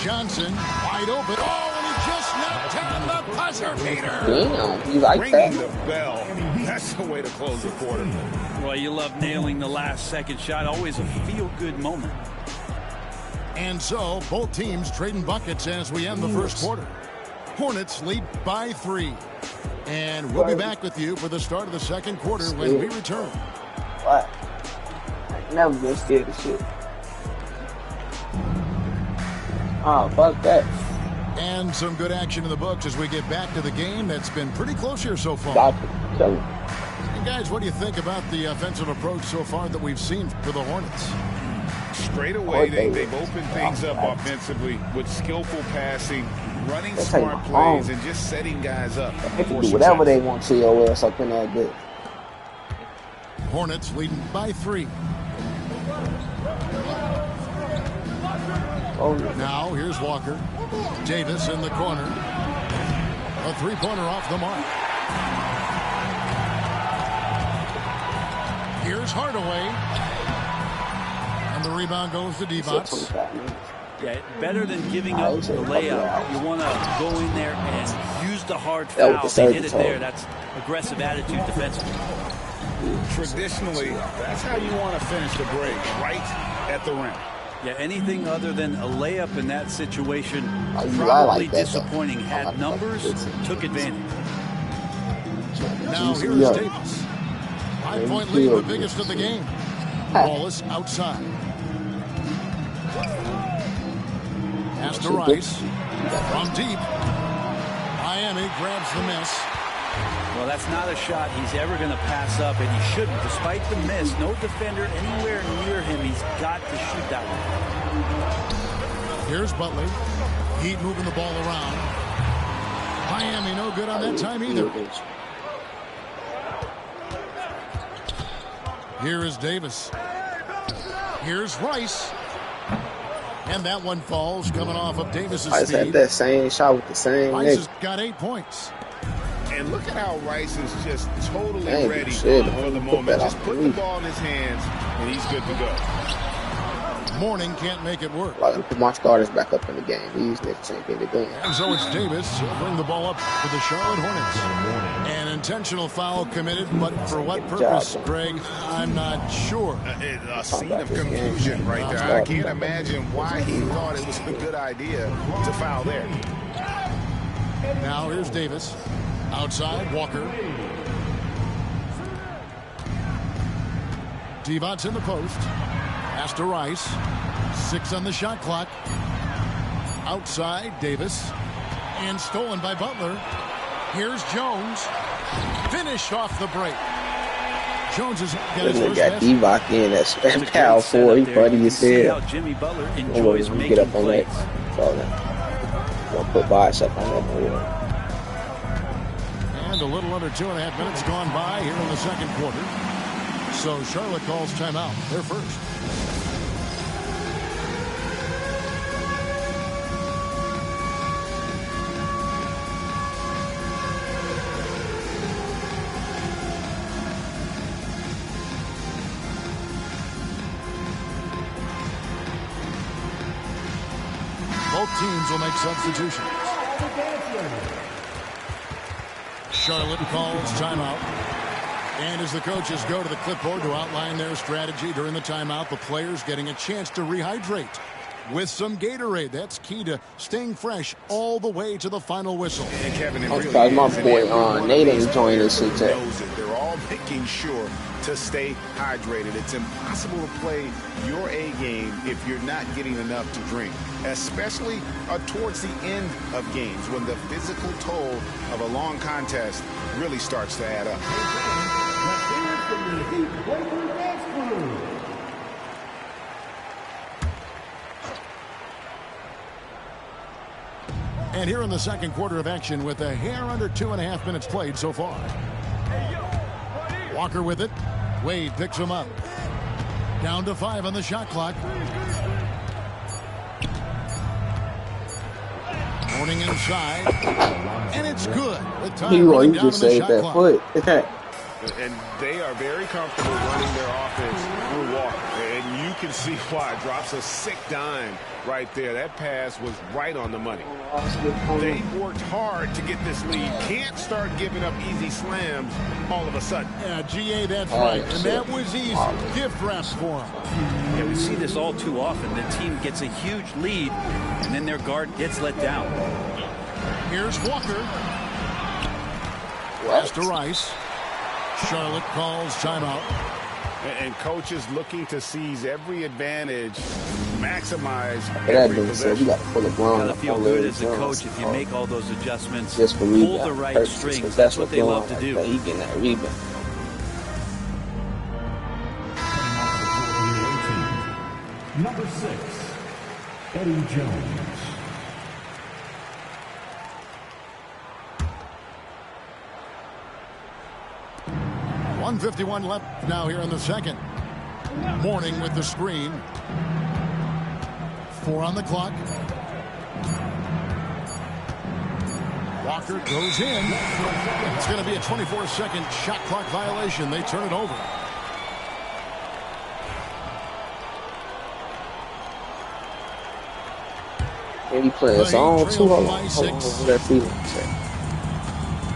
Johnson wide open. Oh, and he just knocked down the buzzer beater. Damn, you like Ringing that? the bell. That's the way to close the quarter. Well, you love nailing the last second shot. Always a feel-good moment. And so, both teams trading buckets as we end the first quarter. Hornets lead by 3. And we'll be back with you for the start of the second quarter when we return. What? I never been scared of shit. Oh, fuck that. And some good action in the books as we get back to the game that's been pretty close here so far. Stop it. Tell me. And guys, what do you think about the offensive approach so far that we've seen for the Hornets? Straight away, they've opened things up offensively with skillful passing, running smart plays, and just setting guys up. They can do whatever they want to your ass up in that bit. Hornets leading by 3. Oh, now here's Walker. Davis in the corner. A three-pointer off the mark. Here's Hardaway. And the rebound goes to Divac. Yeah, better than giving up the layup. You want to go in there and use the hard foul. They did it there. That's aggressive attitude defensively. Traditionally, that's how you want to finish the break, right at the rim. Yeah, anything other than a layup in that situation, probably like that, disappointing. Had numbers, took advantage. Now here's Davis. 5-point lead, the biggest of the game. Ball is outside. Pass to Rice. From deep. Miami grabs the miss. Well, that's not a shot he's ever going to pass up, and he shouldn't. Despite the miss, no defender anywhere near him. He's got to shoot that one. Here's Butler. Heat moving the ball around. Miami no good on that time either. Here is Davis. Here's Rice. And that one falls coming off of Davis's I had speed. that same shot with the same Rice has nigga. got 8 points. And look at how Rice is just totally Dang, ready shit. for the Put moment. that Just off put the the lead. ball in his hands, and he's good to go. Morning can't make it work. Like, put my starters back up in the game. These niggas ain't getting it done. And so it's Davis. He'll bring the ball up for the Charlotte Hornets. An intentional foul committed, but for what purpose, Greg? I'm not sure. A scene of confusion right there. I can't imagine why he thought it was a good idea to foul there. Now here's Davis. Outside, Walker. Devon's in the post. Pass to Rice. 6 on the shot clock. Outside, Davis. And stolen by Butler. Here's Jones. Finished off the break. Jones has got his This nigga first got basket. Divock in that power forward. He funny as hell. Jimmy Butler I'm enjoys gonna making get up on plays. that. So I'm gonna put bicep on that board. And a little under 2.5 minutes gone by here in the second quarter. So Charlotte calls timeout. They're first. Both teams will make substitutions. Charlotte calls timeout. And as the coaches go to the clipboard to outline their strategy during the timeout, the players getting a chance to rehydrate with some Gatorade. That's key to staying fresh all the way to the final whistle. And Kevin, it I'm really surprised my is. And boy, every one of Nate these ain't joining players this shit yet. knows it. They're all making sure to stay hydrated. It's impossible to play your A game if you're not getting enough to drink, especially towards the end of games when the physical toll of a long contest really starts to add up. And here in the second quarter of action with a hair under 2.5 minutes played so far. Walker with it. Wade picks him up. Down to 5 on the shot clock. Morning inside. And it's good. With time He running you down on just the saved shot that clock. foot. And they are very comfortable running their offense through Walker. And you can see why. Drops a sick dime right there. That pass was right on the money. They worked hard to get this lead. Can't start giving up easy slams all of a sudden. Yeah, GA, that's right. And that was easy. Gift wraps for him. Yeah, we see this all too often. The team gets a huge lead, and then their guard gets let down. Here's Walker. Pass to Rice. Charlotte calls timeout. And coaches looking to seize every advantage, maximize That every being said, possession. you got to pull a You grown gotta up feel on good Larry as a Jones. coach if you make all those adjustments. Just for Pull rebound the right purposes, strings. 'cause That's what they going love to like do. that. He getting that rebound. Number 6, Eddie Jones. .151 left now here in the second. Morning with the screen. 4 on the clock. Walker goes in. It's going to be a 24-second shot clock violation. They turn it over. And he playing his own too. Hold on. That feeling.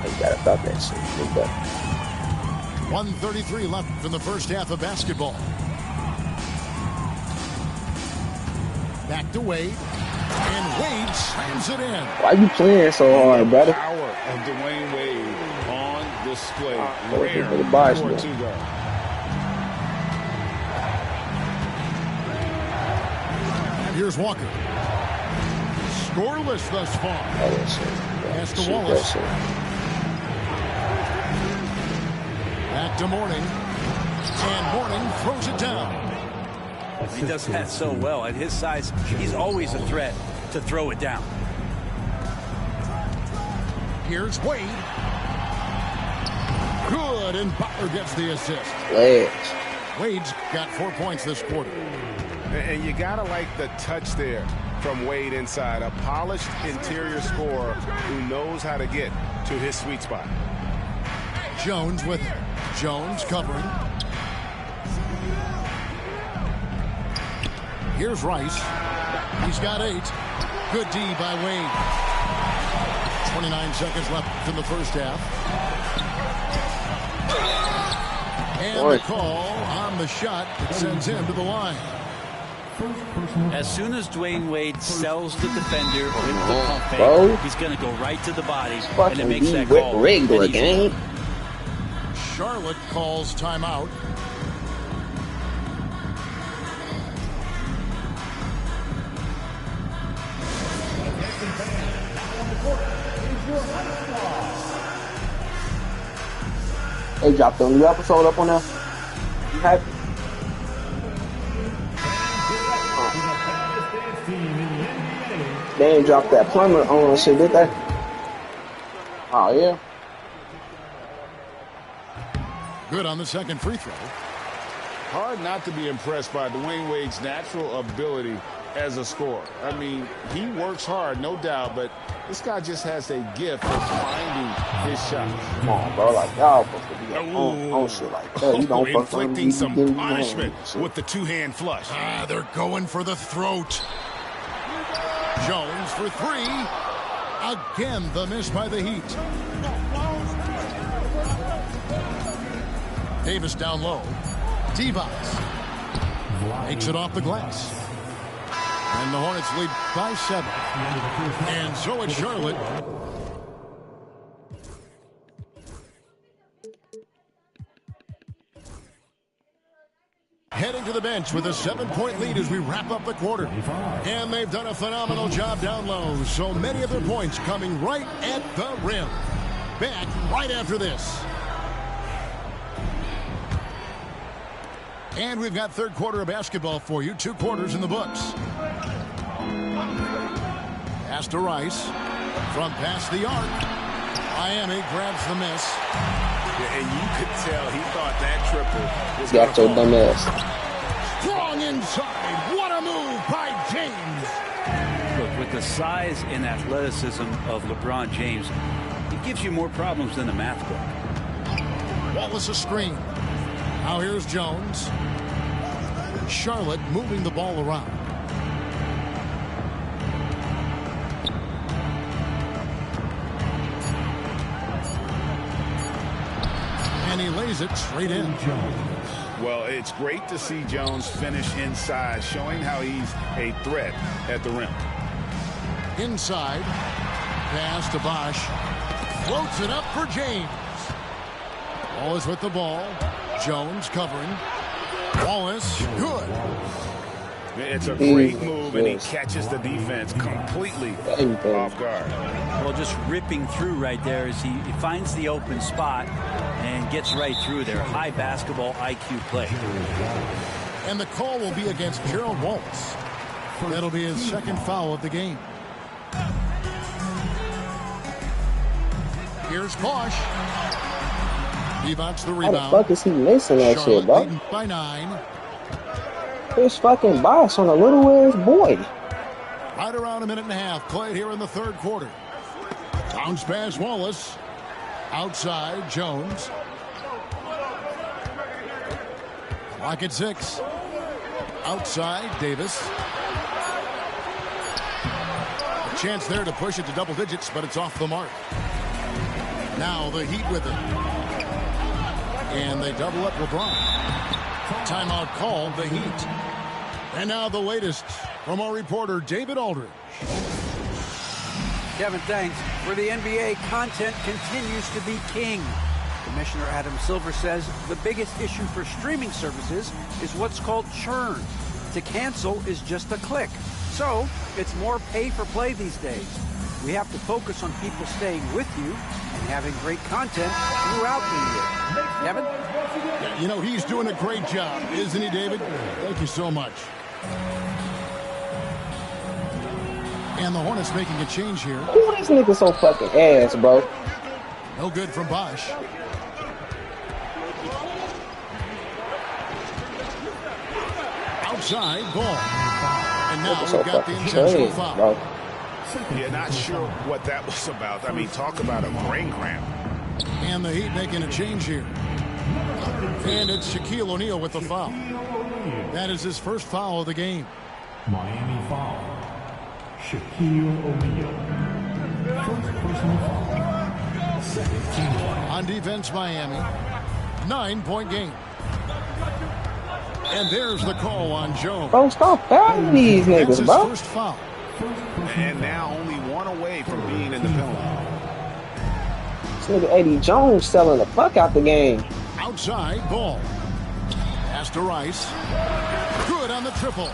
You gotta stop that shit. 1:33 left in the first half of basketball. Back to Wade. And Wade slams it in. Why you playing so hard, brother? The power of Dwayne Wade on display. Rare for the box, for a man. two-guard. And here's Walker. Scoreless thus far. Pass to Wallace. Back to Morning. And Morning throws it down. He does that so well. At his size, he's always a threat to throw it down. Here's Wade. Good, and Butler gets the assist. Legs. Wade's got 4 points this quarter. And you got to like the touch there from Wade inside. A polished interior scorer who knows how to get to his sweet spot. Jones with it. Jones covering. Here's Rice. He's got 8. Good D by Wade. 29 seconds left in the first half. And the call on the shot that sends him to the line. As soon as Dwayne Wade sells the defender with the pump fake, he's going to go right to the body, and it makes that call regular game. Charlotte calls timeout. They dropped a new episode up on there. You happy? They ain't dropped that plumber on shit, did they? Oh, yeah. Good on the second free throw. Hard not to be impressed by Dwayne Wade's natural ability as a scorer. I mean, he works hard, no doubt, but this guy just has a gift of finding his shot. Come on, bro. Like, y'all supposed to be on shit like that. You don't inflicting some punishment with the two-hand flush. They're going for the throat. Jones for 3. Again, the miss by the Heat. Davis down low. T-Box makes it off the glass. And the Hornets lead by 7. And so it's Charlotte. Heading to the bench with a 7-point lead as we wrap up the quarter. And they've done a phenomenal job down low. So many of their points coming right at the rim. Back right after this. And we've got third quarter of basketball for you. 2 quarters in the books. Pass to Rice. From past the arc. Miami grabs the miss. Yeah, and you could tell he thought that triple was got your dumb ass. Strong inside. What a move by James. Look, with the size and athleticism of LeBron James, it gives you more problems than a math book. Wallace a screen. Now here's Jones. Charlotte moving the ball around. And he lays it straight in. Well, it's great to see Jones finish inside, showing how he's a threat at the rim. Inside. Pass to Bosch. Floats it up for James. Wallace with the ball. Jones covering. Wallace, good. It's a great move, and he catches the defense completely off guard. Well, just ripping through right there as he finds the open spot and gets right through there. High basketball IQ play. And the call will be against Gerald Wallace. That'll be his second foul of the game. Here's Bosch. He bounces the rebound. How the fuck is he missing that shit, bro? By 9. This fucking boss on a little ass boy. Right around a minute and a half played here in the third quarter. Bounce pass Wallace. Outside Jones. Clock at 6. Outside Davis. A chance there to push it to double digits, but it's off the mark. Now the Heat with it. And they double up LeBron. Timeout called, the Heat. And now the latest from our reporter, David Aldridge. Kevin, thanks. For the NBA, content continues to be king. Commissioner Adam Silver says the biggest issue for streaming services is what's called churn. To cancel is just a click. So it's more pay for play these days. We have to focus on people staying with you and having great content throughout the year. Kevin? Yeah, you know, he's doing a great job, isn't he, David? Thank you so much. And the Hornets making a change here. Ooh, this nigga so fucking ass, bro. No good from Bosch. Outside ball. And now we've got the intentional foul. Bro. Yeah, not sure what that was about. I mean, talk about a brain cramp. And the Heat making a change here. And it's Shaquille O'Neal with the foul. That is his first foul of the game. Miami foul. Shaquille O'Neal. First personal foul. Second team foul. On defense, Miami. 9-point game. And there's the call on Jones. Bro, stop fouling these That's niggas, his bro. first foul. And now only one away from being in the penalty. This nigga Eddie Jones selling the fuck out the game. Outside ball. Pass to Rice. Good on the triple.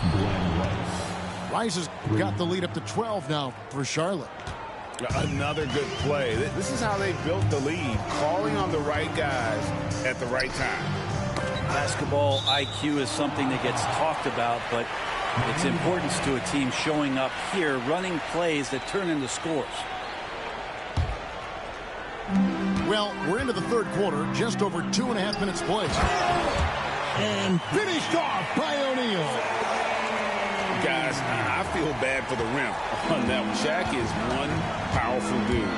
Rice has got the lead up to 12 now for Charlotte. Another good play. This is how they built the lead, calling on the right guys at the right time. Basketball IQ is something that gets talked about, but its importance to a team showing up here, running plays that turn into scores. Well, we're into the third quarter, just over 2.5 minutes played. And finished off by O'Neal. Guys, I feel bad for the rim on that one. Shaq is one powerful dude.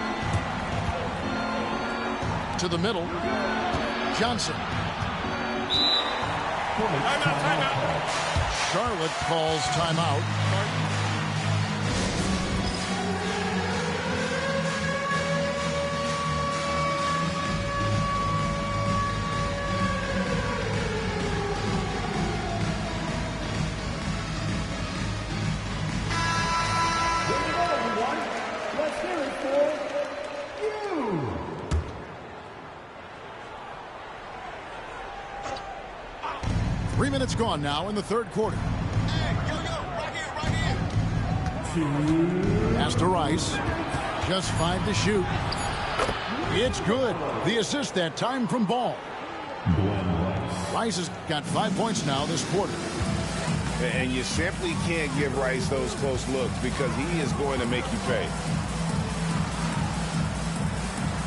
To the middle. Johnson. Charlotte calls timeout. Let's hear it for you. 3 minutes gone now in the third quarter. Pass to Rice. Just 5 to shoot. It's good. The assist that time from Ball. Rice has got 5 points now this quarter. And you simply can't give Rice those close looks because he is going to make you pay.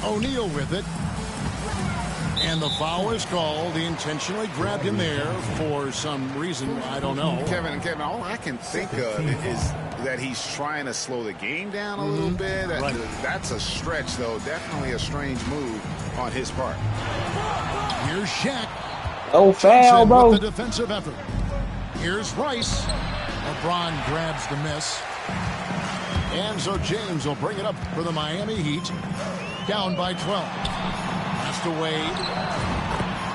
O'Neal with it. And the foul is called. He intentionally grabbed him there for some reason. I don't know. Kevin, all I can think of is that he's trying to slow the game down a little bit. Right. That's a stretch, though. Definitely a strange move on his part. Here's Shaq. Oh, foul, bro. With the defensive effort. Here's Rice. LeBron grabs the miss. And so James will bring it up for the Miami Heat. Down by 12. Pass to Wade.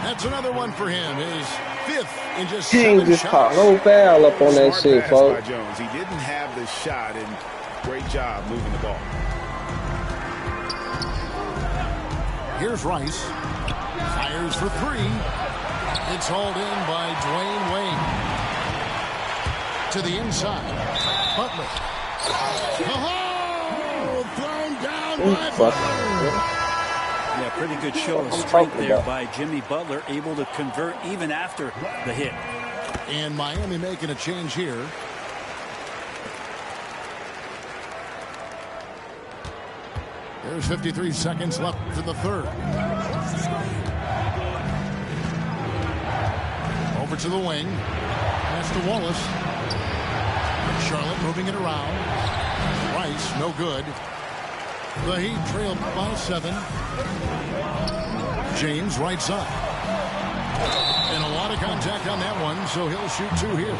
That's another one for him. His 5th in just 7 just shots. caught no foul up on that Smart shit, pass folks. by Jones. He didn't have the shot, and great job moving the ball. Here's Rice. Fires for 3. It's hauled in by Dwayne Wade. To the inside. Butler. Oh, thrown down by Butler. Yeah, pretty good show of strength there by Jimmy Butler, able to convert even after the hit. And Miami making a change here. There's 53 seconds left in the third. Over to the wing. Pass to Wallace. Charlotte moving it around. Rice, no good. The Heat trail by 7. James right side. And a lot of contact on that one, so he'll shoot 2 here.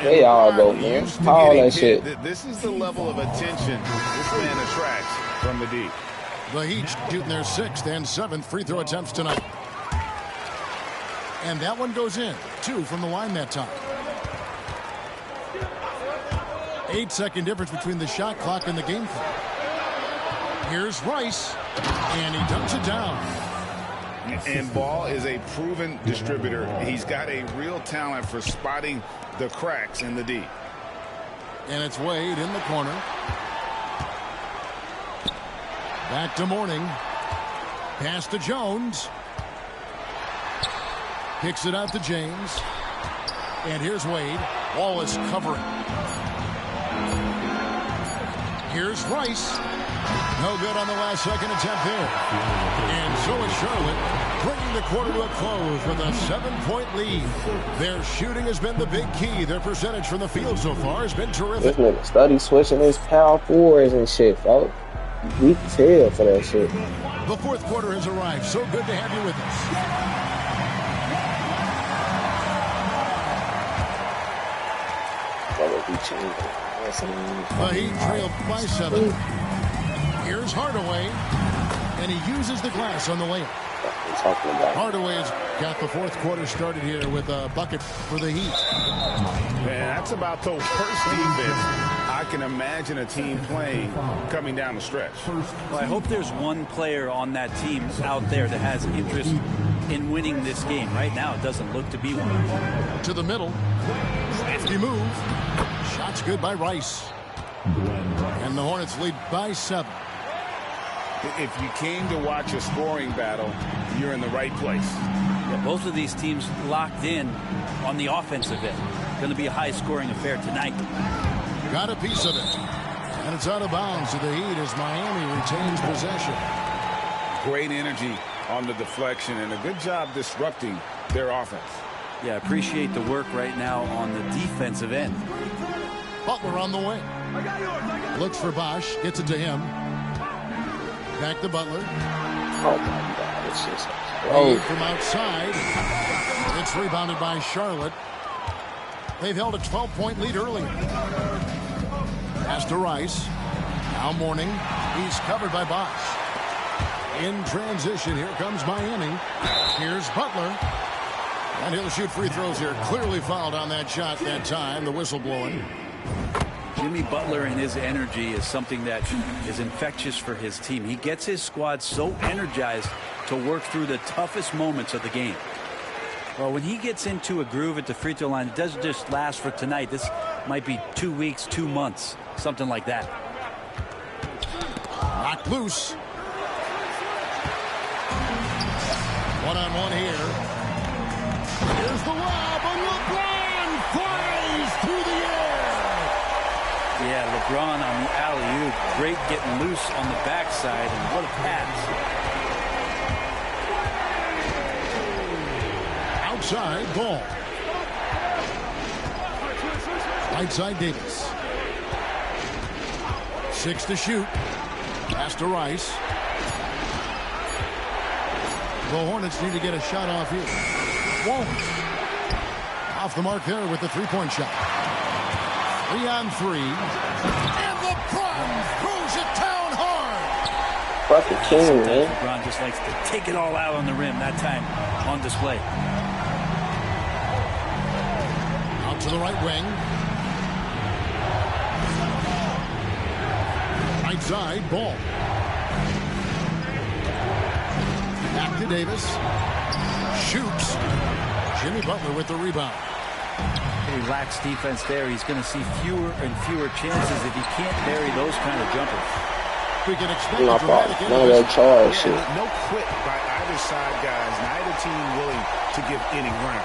They all go, man. All that shit. This is the level of attention this man attracts from the deep. The Heat shooting their 6th and 7th free throw attempts tonight. And that one goes in. 2 from the line that time. 8-second difference between the shot clock and the game clock. Here's Rice, and he dunks it down. And Ball is a proven distributor. He's got a real talent for spotting the cracks in the D. And it's Wade in the corner. Back to Mourning. Pass to Jones. Kicks it out to James. And here's Wade. Wallace covering. Here's Rice. No good on the last second attempt there. And so is Charlotte, bringing the quarter to a close with a 7-point lead. Their shooting has been the big key. Their percentage from the field so far has been terrific. This nigga study switching his power forwards and shit, folks. Weak as hell for that shit. The fourth quarter has arrived. So good to have you with us. The Heat trailed by 7. Here's Hardaway, and he uses the glass on the layup. Hardaway's got the fourth quarter started here with a bucket for the Heat. Man, that's about the worst defense I can imagine a team playing coming down the stretch. Well, I hope there's one player on that team out there that has interest in winning this game. Right now, it doesn't look to be one. To the middle. Lefty move. Shot's good by Rice. And the Hornets lead by 7. If you came to watch a scoring battle, you're in the right place. Yeah, both of these teams locked in on the offensive end. Going to be a high-scoring affair tonight. Got a piece of it. And it's out of bounds to the Heat as Miami retains possession. Great energy on the deflection and a good job disrupting their offense. Yeah, appreciate the work right now on the defensive end. Butler on the wing. Looks for Bosch. Gets it to him. Back to Butler. Oh, my God. It's just... From outside. It's rebounded by Charlotte. They've held a 12-point lead earlier. Pass to Rice. Now Mourning. He's covered by Bosch. In transition, here comes Miami. Here's Butler. And he'll shoot free throws here. Clearly fouled on that shot that time. The whistle blowing. Jimmy Butler and his energy is something that is infectious for his team. He gets his squad so energized to work through the toughest moments of the game. Well, when he gets into a groove at the free throw line, it doesn't just last for tonight. This might be 2 weeks, 2 months, something like that. Knocked loose. One-on-one here. Here's the lob, and LeBron flies through the air. Yeah, LeBron on the alley-oop. Great getting loose on the backside, and what a pass. Outside ball. Right side Davis. 6 to shoot. Pass to Rice. The Hornets need to get a shot off here. Won't. Off the mark there with the three-point shot. 3 on 3. And LeBron throws it down hard. Fucking king, man. LeBron just likes to take it all out on the rim, that time on display. Out to the right wing. Right side, ball. Back to Davis. Shoots. Jimmy Butler with the rebound. Relaxed defense there. He's going to see fewer and fewer chances if he can't bury those kind of jumpers. We can expect none of that charge shit. No quit by either side, guys. Neither team willing to give any ground.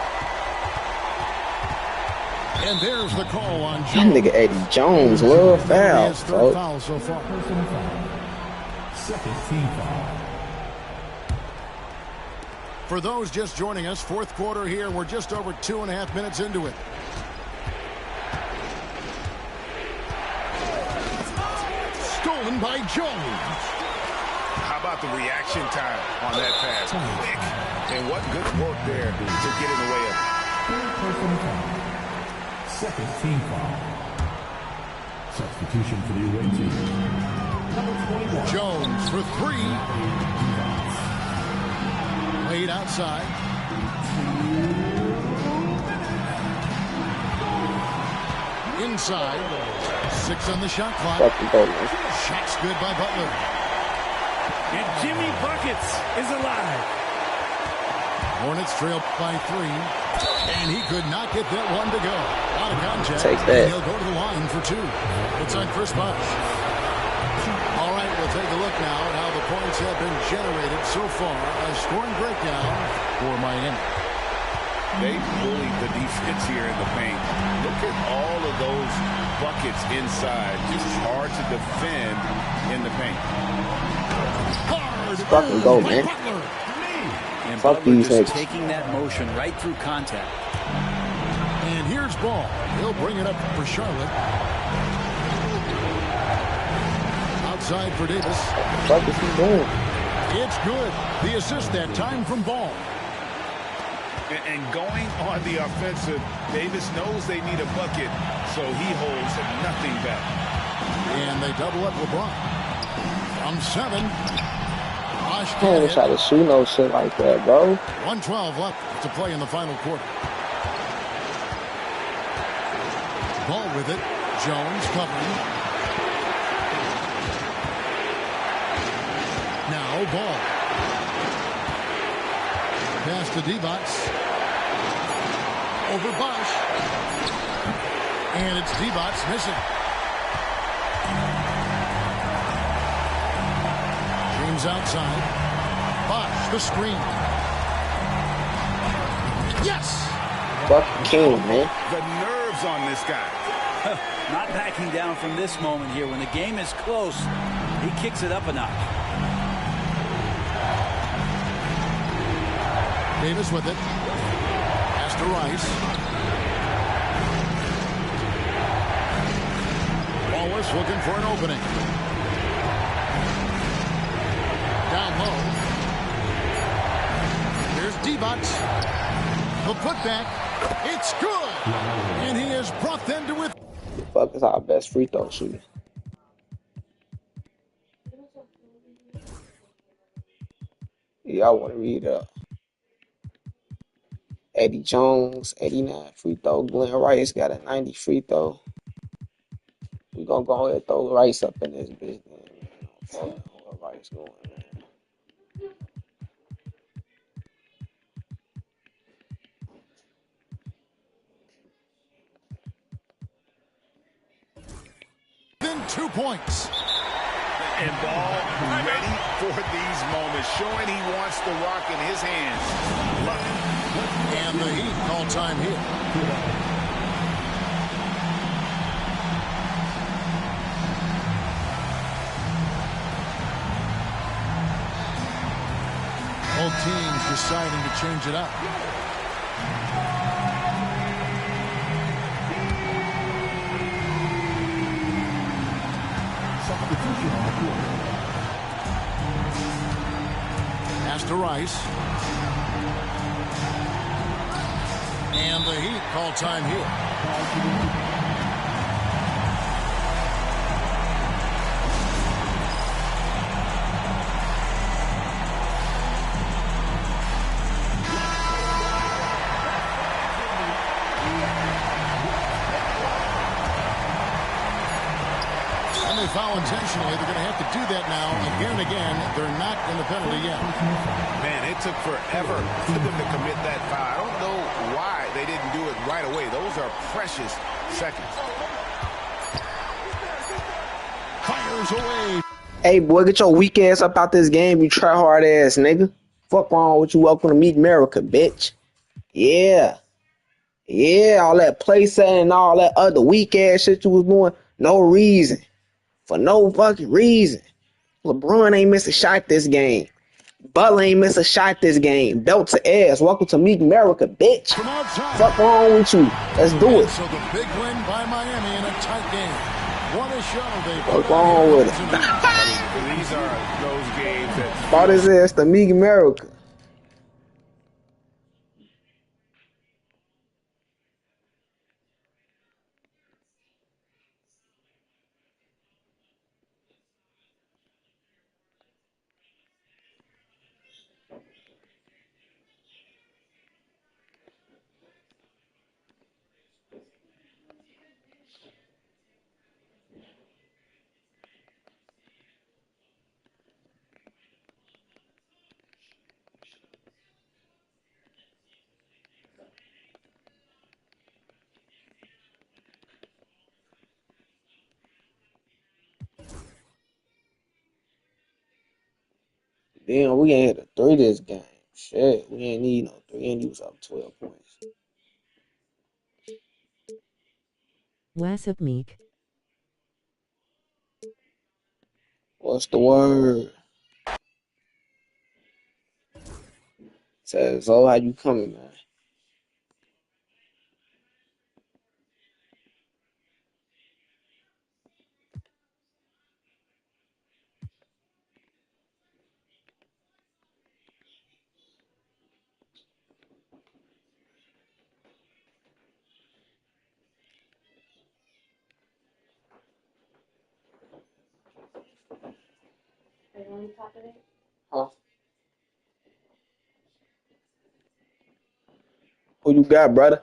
And there's the call on That Jones. nigga Eddie Jones love foul. His third foul so far. Second team foul. For those just joining us, fourth quarter here. We're just over 2.5 minutes into it. Stolen by Jones. How about the reaction time on that pass? Quick. And what good work there to get in the way of it. Third personal foul. Second team foul. Substitution for the away team. Number 21. Jones for 3. Wade outside. Inside. 6 on the shot clock. Shot's good by Butler. And Jimmy Buckets is alive. Hornets trail by 3. And he could not get that one to go. Out of contact. Take that. And he'll go to the line for 2. It's on Chris Bosh. All right, We'll take a look now at how the points have been generated so far. A scoring breakdown for Miami. They bullied the defense here in the paint. Look at all of those buckets inside. Just hard to defend in the paint. Hard Fucking go, man. And Fuck Butler these just niggas. taking that motion right through contact. And here's Ball. He'll bring it up for Charlotte. Outside for Davis. What the fuck is he doing? It's good. The assist that time from Ball. And going on the offensive, Davis knows they need a bucket, so he holds nothing back. And they double up LeBron. From 7. Bosh Man, can't they hit. try to shoot no shit like that, bro. 1:12 left to play in the final quarter. Ball with it. Jones covering. Now Ball. Pass to D-Bots. Over Bosh. And it's D-Bots missing. James outside. Bosh, the screen. Yes! Fucking king, man. The nerves on this guy. Not backing down from this moment here. When the game is close, he kicks it up a notch. Davis with it. Pass to Rice. Wallace looking for an opening. Down low. Here's D-Bots. The putback. It's good. And he has brought them to it. The fuck is our best free throw shooter? Yeah, I want to read Eddie Jones, 89 free throw. Glenn Rice got a 90 free throw. We gonna go ahead and throw Rice up in this bitch, man. Fuck what Rice going, man. Then 2 points. And Ball ready for these moments, showing he wants the rock in his hands. Love it. And the Heat call time here. Both teams deciding to change it up. Pass to Rice. And the Heat call time here. And they foul intentionally. They're going to have to do that now again and again. They're not in the penalty yet. Man, it took forever for them to commit that foul. I don't know why they didn't do it right away. Those are precious seconds. Fires away. Hey, boy, get your weak ass up out this game, you try hard ass nigga. Fuck wrong with you? Welcome to Meek Merica, bitch. Yeah. Yeah, all that play setting and all that other weak ass shit you was doing. No reason. For no fucking reason. LeBron ain't missed a shot this game. Butler ain't missed a shot this game. Belt to ass. Welcome to Meek Merica, bitch. From outside. Fuck wrong with you? Let's do it. So the big win by Miami in a tight game. What a show they put What's wrong with it? These are those games that Bought his ass to Meek Merica. Damn, we ain't hit a 3 this game. Shit, we ain't need no 3, and he was up 12 points. What's up, Meek? What's the word? Says, oh, how you coming, man? Huh? Who you got, brother?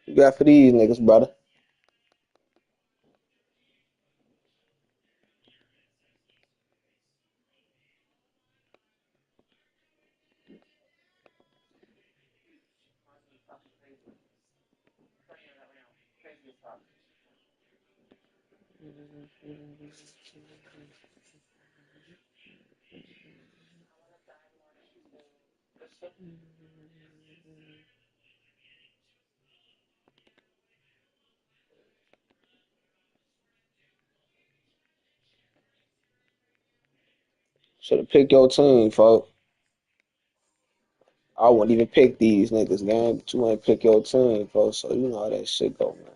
You got for these niggas, brother? Should have picked your team, folks. I wouldn't even pick these niggas, gang, but you ain't pick your team, folks, so you know how that shit go, man.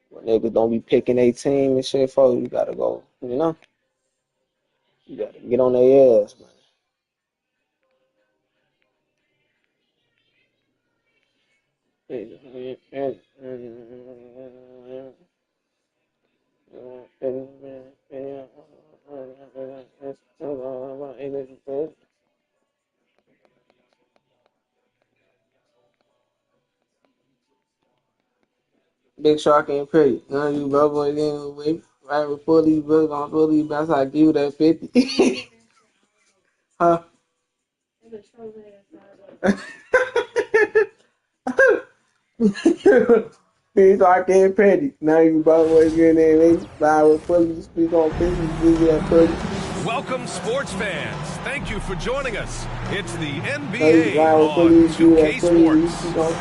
When niggas don't be picking their team and shit, folks, you gotta go, you know? You gotta get on their ass, man. Big Shark ain't pretty. None of you brother again wait right before these brothers on pull these bats, I give you that 50. Huh? Big Shark ain't pretty. None of you brother again wait right before you speak on 50, give you that 30. Welcome, sports fans. Thank you for joining us. It's the Hey, NBA right before on you do 2K that 30, you Sports. speak on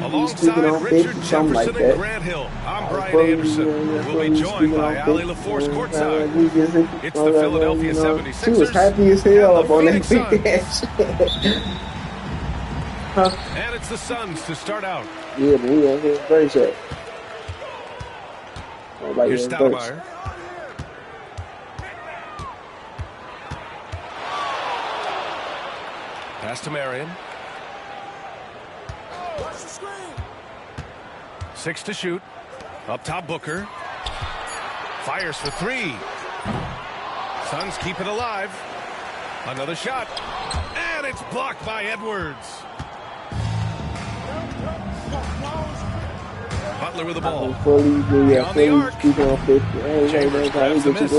Alongside on Richard 50, something Jefferson like and that. Grant Hill, I'm Right Brian before Anderson. We'll be joined by Ali LaForce courtside. It's the Philadelphia She was 76ers happy as and hell the up on that Phoenix big Suns. ass shit. Huh? And it's the Suns to start out. Yeah, but we ain't hit verse yet. Nobody Here's hit verse. Stoudemire. Pass to Marion. 6 to shoot. Up top, Booker. Fires for 3. Suns keep it alive. Another shot. And it's blocked by Edwards. Butler with the ball. Beyond the arc. Chambers grabs the miss.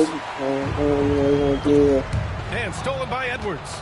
And stolen by Edwards.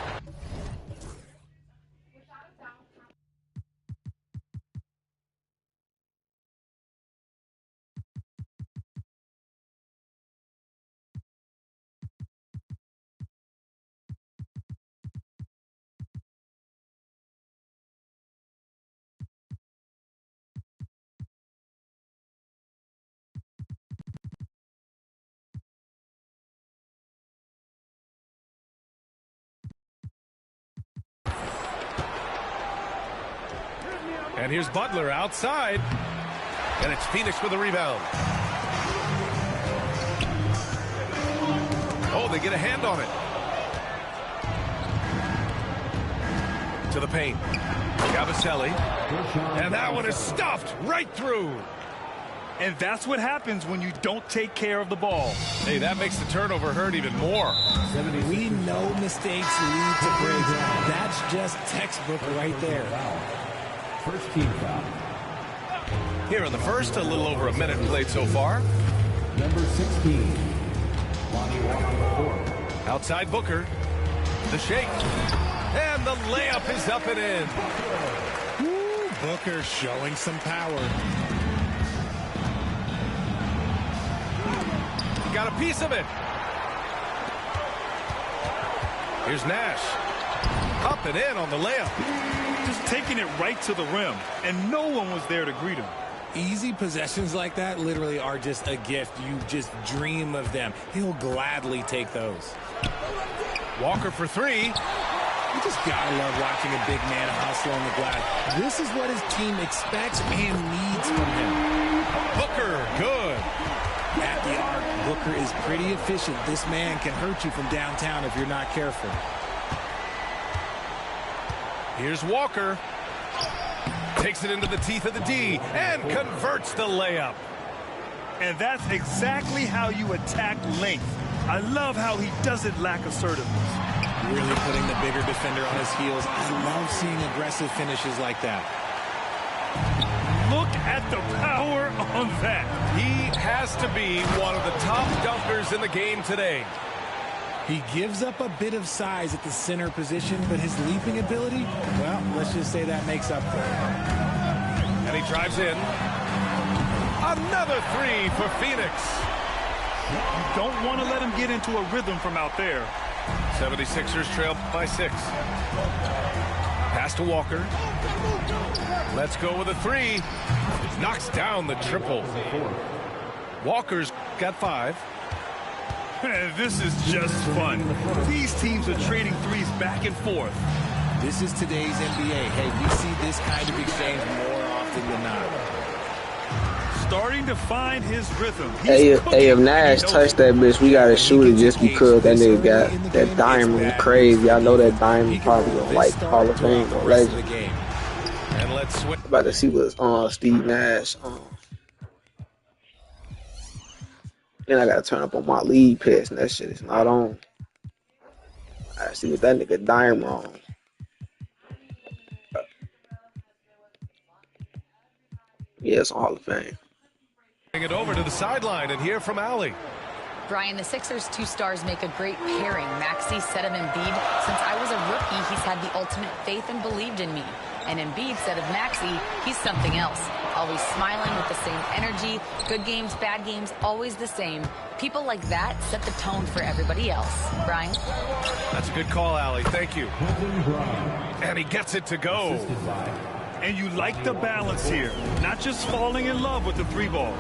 And here's Butler outside. And it's Phoenix with a rebound. Oh, they get a hand on it. To the paint. Gabaselli. And that one is stuffed right through. And that's what happens when you don't take care of the ball. Hey, that makes the turnover hurt even more. We know mistakes lead to breaks. That's just textbook right there. First team foul. Here in the first, a little over a minute played so far. Number 16. Lonnie Walker the fourth. Outside Booker. The shake. And the layup is up and in. Woo, Booker showing some power. Got a piece of it. Here's Nash. Up and in on the layup. Just taking it right to the rim, and no one was there to greet him. Easy possessions like that literally are just a gift. You just dream of them. He'll gladly take those. Walker for three. You just gotta love watching a big man hustle on the glass. This is what his team expects and needs from him. Booker, good. At the arc, Booker is pretty efficient. This man can hurt you from downtown if you're not careful. Here's Walker. Takes it into the teeth of the D and converts the layup. And that's exactly how you attack length. I love how he doesn't lack assertiveness. Really putting the bigger defender on his heels. I love seeing aggressive finishes like that. Look at the power on that. He has to be one of the top dunkers in the game today. He gives up a bit of size at the center position, but his leaping ability, well, let's just say that makes up for it. And he drives in. Another three for Phoenix. You don't want to let him get into a rhythm from out there. 76ers trail by 6. Pass to Walker. Let's go with a three. Knocks down the triple. Walker's got 5. This is just fun. These teams are trading threes back and forth. This is today's NBA. Hey, we see this kind of exchange more often than not. Starting to find his rhythm. Hey, if Nash touched that bitch, we gotta shoot it just because that nigga got that diamond crazy. I know that diamond probably gonna like Hall of Fame or legend. And let's switch. About to see what Steve Nash. Then I gotta turn up on my lead pass, and that shit is not on. I gotta see what that nigga diamond on. Yeah, it's on Hall of Fame. Bring it over to the sideline and hear from Allie. Brian, the Sixers' 2 stars make a great pairing. Maxey said of Embiid, since I was a rookie, he's had the ultimate faith and believed in me. And Embiid said of Maxey, he's something else. Always smiling with the same energy. Good games, bad games, always the same. People like that set the tone for everybody else. Brian? That's a good call, Allie. Thank you. And he gets it to go. And you like the balance here. Not just falling in love with the 3-ball.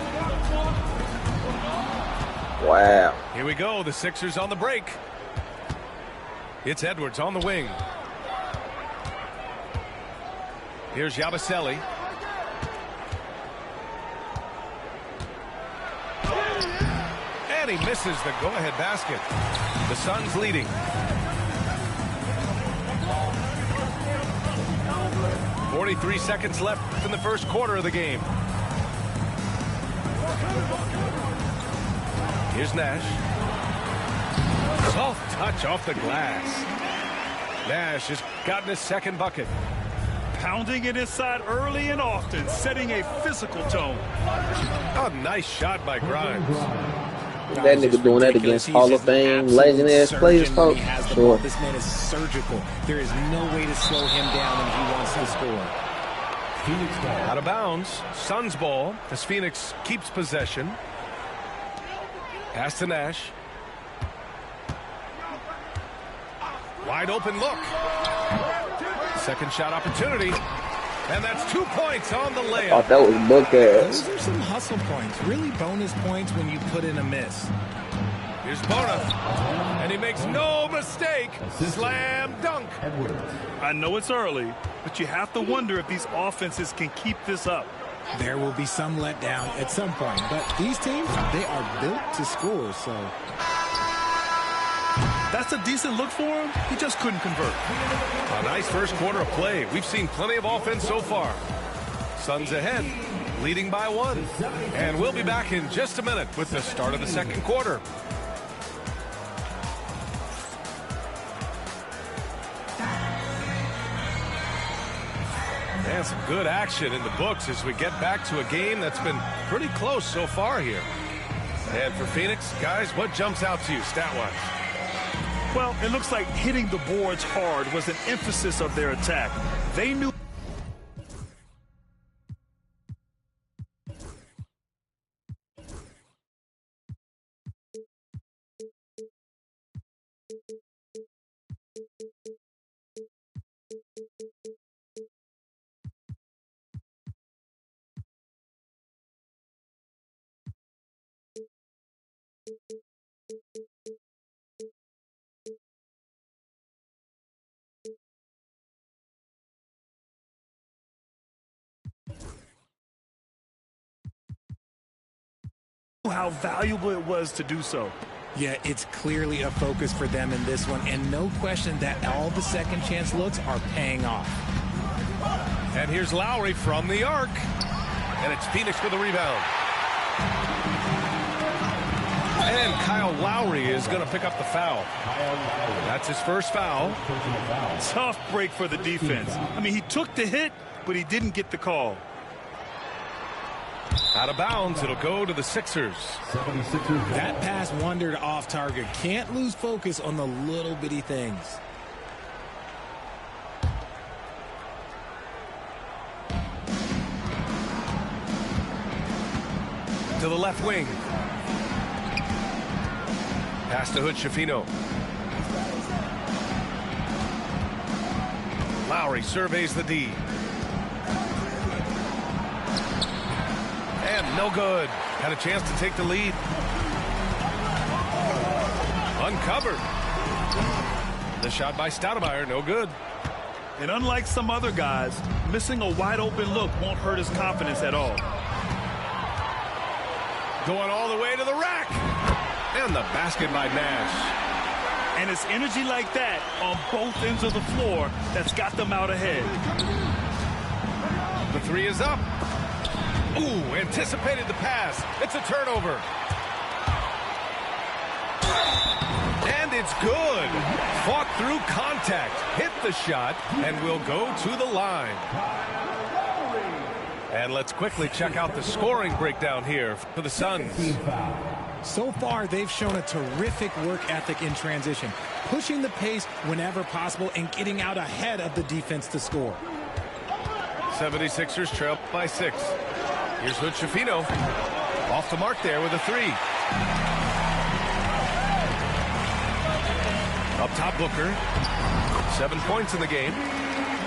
Wow. Here we go. The Sixers on the break. It's Edwards on the wing. Here's Yabusele. And he misses the go-ahead basket. The Suns leading. .43 seconds left in the first quarter of the game. Here's Nash. Soft touch off the glass. Nash has gotten his second bucket. Pounding it inside early and often, setting a physical tone. A nice shot by Grimes. That nigga doing that against Hall of Fame legend-ass players, folks. Sure. This man is surgical. There is no way to slow him down when he wants to score. Out of bounds. Suns ball as Phoenix keeps possession. Pass to Nash. Wide open look. Second shot opportunity. And that's 2 points on the layup. Oh, that was book ass. Those are some hustle points. Really bonus points when you put in a miss. Here's Bona. And he makes no mistake. Slam dunk. I know it's early, but you have to wonder if these offenses can keep this up. There will be some letdown at some point, but these teams, they are built to score, so. That's a decent look for him. He just couldn't convert. A nice first quarter of play. We've seen plenty of offense so far. Suns ahead, leading by 1. And we'll be back in just a minute with the start of the second quarter. And some good action in the books as we get back to a game that's been pretty close so far here. And for Phoenix, guys, what jumps out to you stat-wise? Well, it looks like hitting the boards hard was an emphasis of their attack. They knew How valuable it was to do so. Yeah, it's clearly a focus for them in this one, and no question that all the second chance looks are paying off. And here's Lowry from the arc. And it's Phoenix with a rebound. And Kyle Lowry is going to pick up the foul. That's his first foul. Tough break for the defense. I mean, he took the hit, but he didn't get the call. Out of bounds, it'll go to the Sixers. That pass wandered off target. Can't lose focus on the little bitty things. To the left wing. Pass to Hood Schifino. Lowry surveys the D. And no good. Had a chance to take the lead. Uncovered. The shot by Stoudemire, no good. And unlike some other guys, missing a wide open look won't hurt his confidence at all. Going all the way to the rack. And the basket by Nash. And it's energy like that on both ends of the floor that's got them out ahead. The three is up. Ooh, anticipated the pass. It's a turnover. And it's good. Fought through contact. Hit the shot and will go to the line. And let's quickly check out the scoring breakdown here for the Suns. So far, they've shown a terrific work ethic in transition, pushing the pace whenever possible and getting out ahead of the defense to score. 76ers trail by 6. Here's Hood Schifino. Off the mark there with a 3. Up top, Booker. 7 points in the game.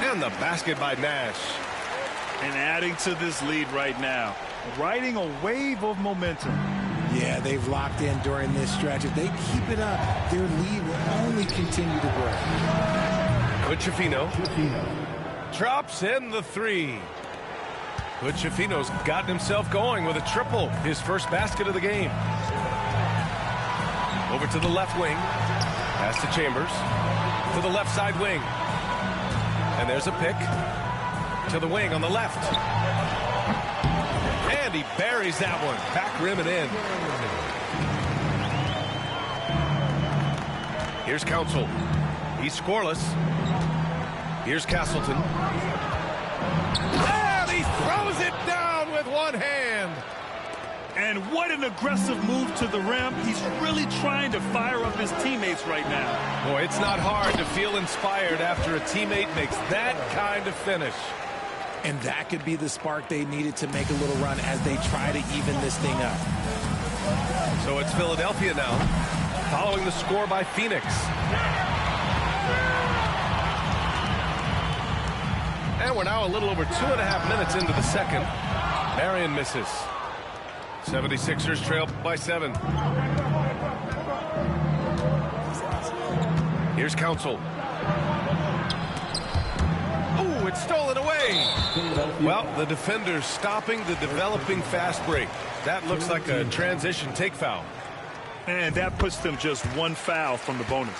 And the basket by Nash. And adding to this lead right now, riding a wave of momentum. Yeah, they've locked in during this stretch. If they keep it up, their lead will only continue to grow. Hood Schifino. Drops in the 3. Hood Schifino's gotten himself going with a triple, his first basket of the game. Over to the left wing. Pass to Chambers. To the left side wing. And there's a pick. To the wing on the left. And he buries that one. Back rim and in. Here's Council. He's scoreless. Here's Castleton. And he throws it down with one hand. And what an aggressive move to the rim. He's really trying to fire up his teammates right now. Boy, it's not hard to feel inspired after a teammate makes that kind of finish. And that could be the spark they needed to make a little run as they try to even this thing up. So it's Philadelphia now, following the score by Phoenix. And we're now a little over 2.5 minutes into the second. Marion misses. 76ers trail by 7. Here's Council. Ooh, it's stolen away. Well, the defender's stopping the developing fast break. That looks like a transition take foul. And that puts them just one foul from the bonus.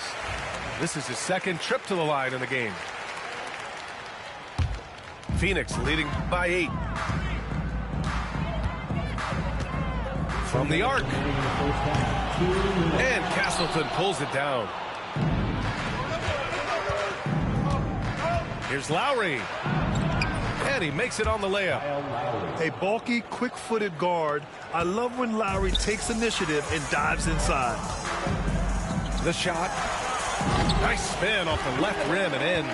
This is his second trip to the line in the game. Phoenix leading by 8. From the arc. And Castleton pulls it down. Here's Lowry. And he makes it on the layup. A bulky, quick-footed guard. I love when Lowry takes initiative and dives inside. The shot. Nice spin off the left rim and in.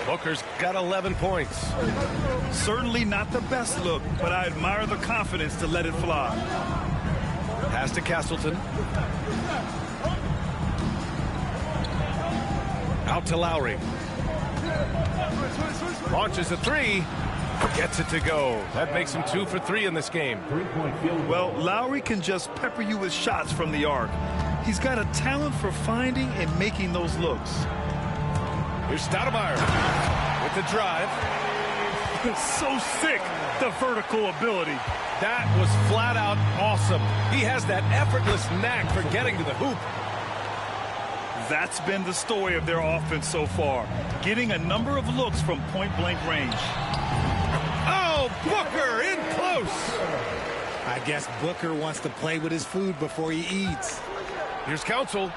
Booker's got 11 points. Certainly not the best look, but I admire the confidence to let it fly. Pass to Castleton. Out to Lowry. Launches a 3. Gets it to go. That makes him 2 for 3 in this game. Well, Lowry can just pepper you with shots from the arc. He's got a talent for finding and making those looks. Here's Stoudemire with the drive. So sick, the vertical ability. That was flat out awesome. He has that effortless knack for getting to the hoop. That's been the story of their offense so far, getting a number of looks from point-blank range. Oh, Booker in close. I guess Booker wants to play with his food before he eats. Here's Council.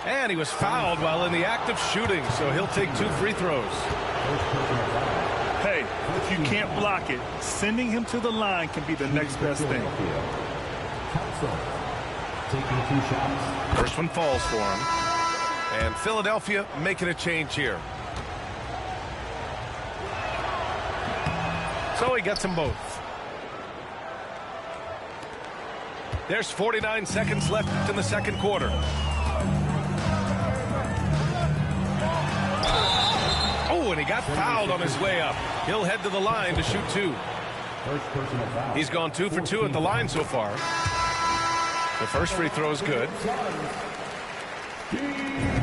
And he was fouled while in the act of shooting, so he'll take 2 free throws. Hey, if you can't block it, sending him to the line can be the next best thing. First one falls for him. And Philadelphia making a change here. So he gets them both. There's 49 seconds left in the second quarter. Oh, and he got fouled on his way up. He'll head to the line to shoot 2. He's gone 2 for 2 at the line so far. The first free throw is good.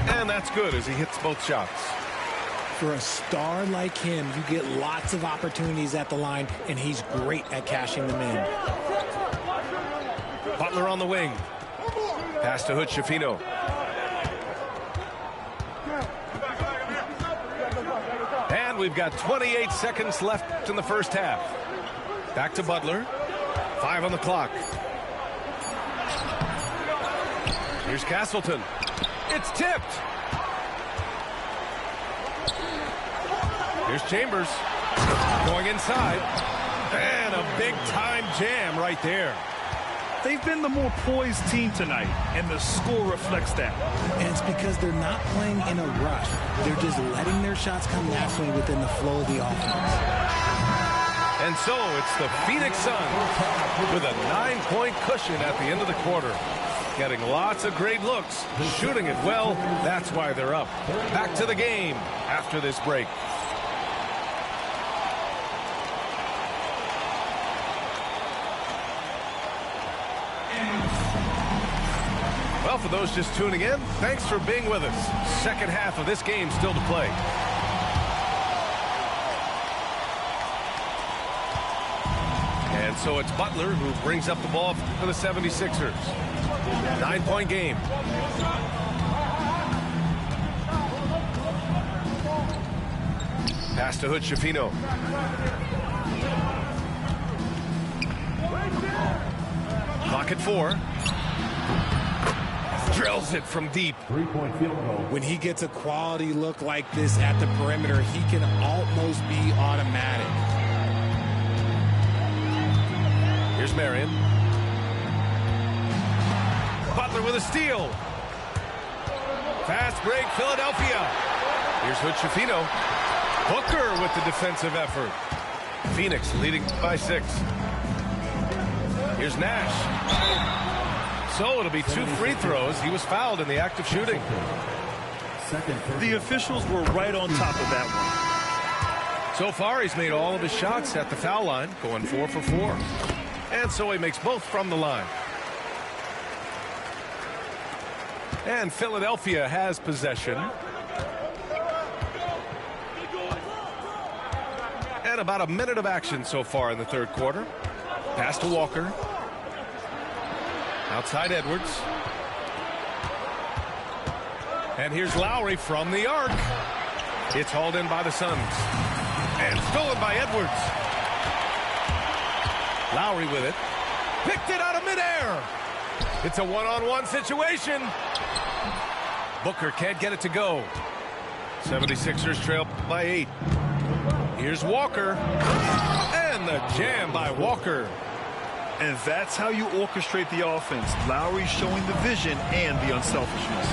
And that's good as he hits both shots. For a star like him, you get lots of opportunities at the line, and he's great at cashing them in. Butler on the wing. Pass to Hood Schifino. And we've got 28 seconds left in the first half. Back to Butler. 5 on the clock. Here's Castleton. It's tipped. Here's Chambers. Going inside. And a big-time jam right there. They've been the more poised team tonight, and the score reflects that. And it's because they're not playing in a rush. They're just letting their shots come naturally within the flow of the offense. And so it's the Phoenix Suns with a 9-point cushion at the end of the quarter. Getting lots of great looks, shooting it well. That's why they're up. Back to the game after this break. Well, for those just tuning in, thanks for being with us. Second half of this game still to play. And so it's Butler who brings up the ball for the 76ers. 9-point game. Pass to Hood Schifino. Clock at 4. Drills it from deep. 3-point field goal. When he gets a quality look like this at the perimeter, he can almost be automatic. Here's Marion. Butler with a steal. Fast break, Philadelphia. Here's Hood Schifino. Booker with the defensive effort. Phoenix leading by 6. Here's Nash. So it'll be 2 free throws. He was fouled in the act of shooting. The officials were right on top of that one. So far, he's made all of his shots at the foul line, going 4 for 4. And so he makes both from the line. And Philadelphia has possession. And about a minute of action so far in the third quarter. Pass to Walker. Outside Edwards. And here's Lowry from the arc. It's hauled in by the Suns. And stolen by Edwards. Lowry with it. Picked it out of midair. It's a one-on-one situation. Booker can't get it to go. 76ers trail by 8. Here's Walker. And the jam by Walker. And that's how you orchestrate the offense. Lowry showing the vision and the unselfishness.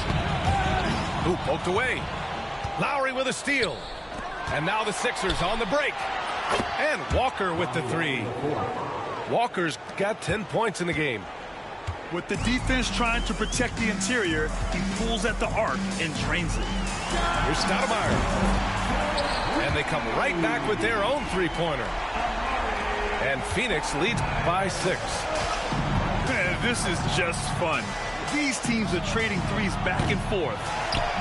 Ooh, poked away. Lowry with a steal. And now the Sixers on the break. And Walker with the 3. Walker's got 10 points in the game. With the defense trying to protect the interior, he pulls at the arc and drains it. Here's Stoudemire. And they come right back with their own three-pointer. And Phoenix leads by 6. Man, this is just fun. These teams are trading threes back and forth.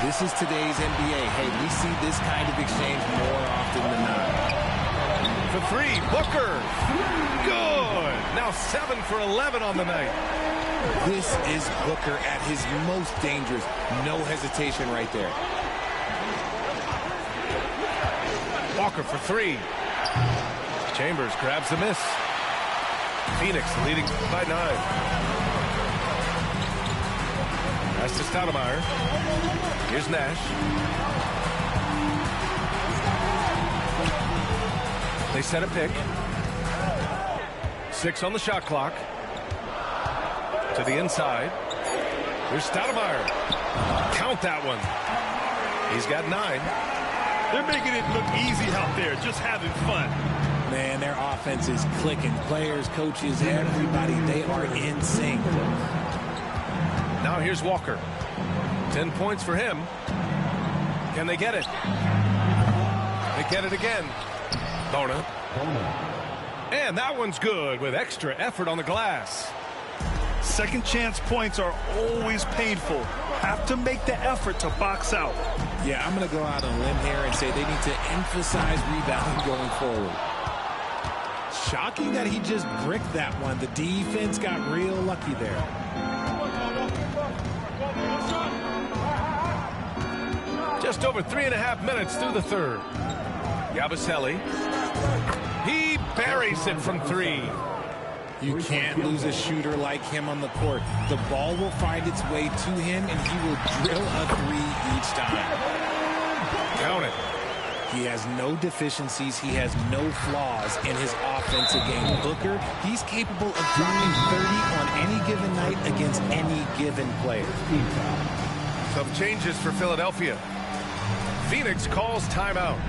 This is today's NBA. Hey, we see this kind of exchange more often than not. For 3, Booker. Good. Now 7 for 11 on the night. This is Booker at his most dangerous. No hesitation right there. Walker for 3. Chambers grabs the miss. Phoenix leading by 9. Pass to Stoudemire. Here's Nash. They set a pick. 6 on the shot clock. To the inside. Here's Stoudemire. Count that one. He's got 9. They're making it look easy out there, just having fun. Man, their offense is clicking. Players, coaches, everybody, they are in sync. Now here's Walker. 10 points for him. Can they get it? They get it again. Bona. And that one's good with extra effort on the glass. Second chance points are always painful. Have to make the effort to box out. Yeah, I'm going to go out on a limb here and say they need to emphasize rebounding going forward. Shocking that he just bricked that one. The defense got real lucky there. Just over 3.5 minutes through the third. Yabusele. He buries it from 3. You can't lose a shooter like him on the court. The ball will find its way to him, and he will drill a 3 each time. Count it. He has no deficiencies. He has no flaws in his offensive game. Booker, he's capable of dropping 30 on any given night against any given player. Some changes for Philadelphia. Phoenix calls timeout.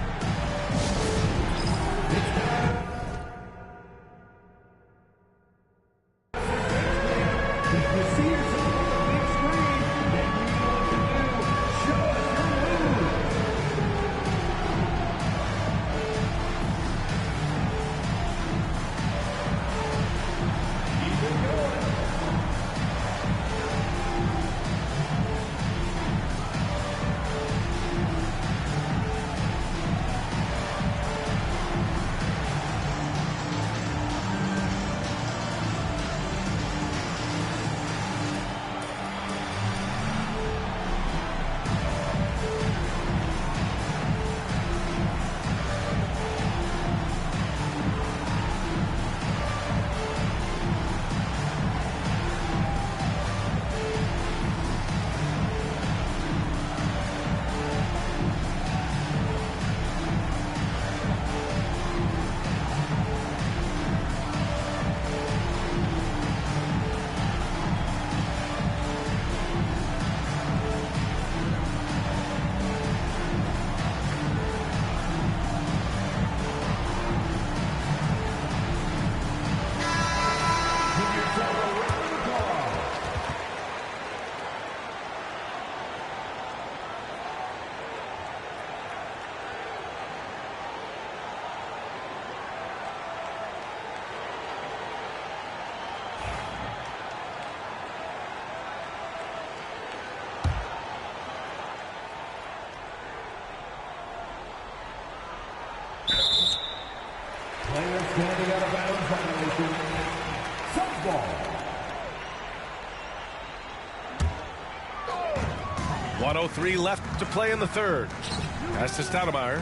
Standing out of bounds violation. Softball. 1:03 left to play in the third. Pass to Stoudemire.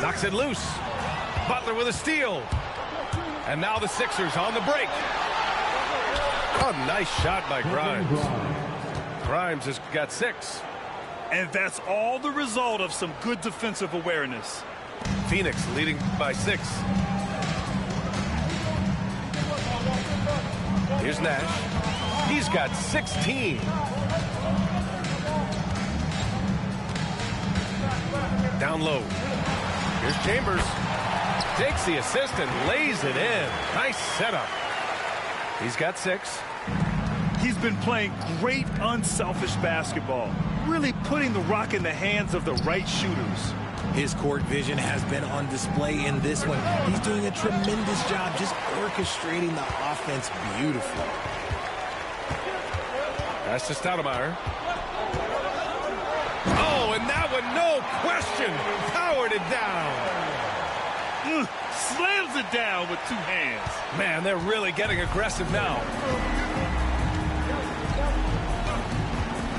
Knocks it loose. Butler with a steal. And now the Sixers on the break. A nice shot by Grimes. Grimes has got 6. And that's all the result of some good defensive awareness. Phoenix leading by 6. Here's Nash. He's got 16. Down low. Here's Chambers. Takes the assist and lays it in. Nice setup. He's got 6. He's been playing great unselfish basketball. really putting the rock in the hands of the right shooters. His court vision has been on display in this one. He's doing a tremendous job just orchestrating the offense beautifully. That's to Stoudemire. Oh, and that one, no question, powered it down. Slams it down with two hands. Man, they're really getting aggressive now.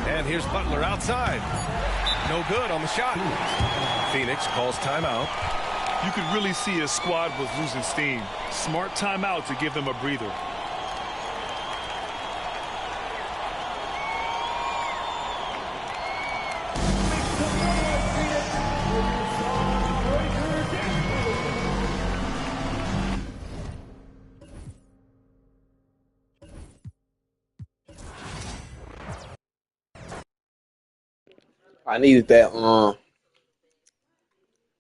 And here's Butler outside. No good on the shot. Phoenix calls timeout. You could really see his squad was losing steam. Smart timeout to give them a breather. I needed that.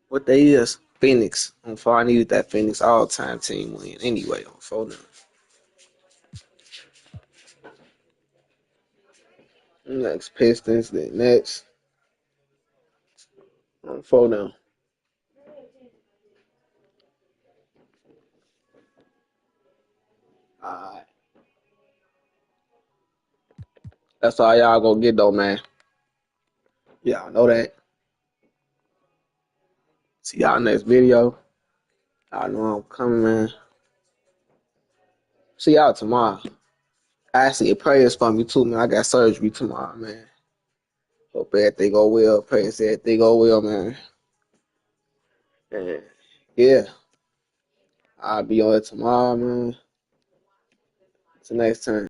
What they is Phoenix. On 4, I needed that Phoenix all-time team win. Anyway, on 4 now. Next Pistons. Then next on 4 now. Alright. That's all y'all gonna get though, man. Y'all know that. See y'all next video. Y'all know I'm coming, man. See y'all tomorrow. I ask your prayers for me too, man. I got surgery tomorrow, man. Hope everything go well. Pray and say everything go well, man. And yeah, I'll be on it tomorrow, man. Till next time.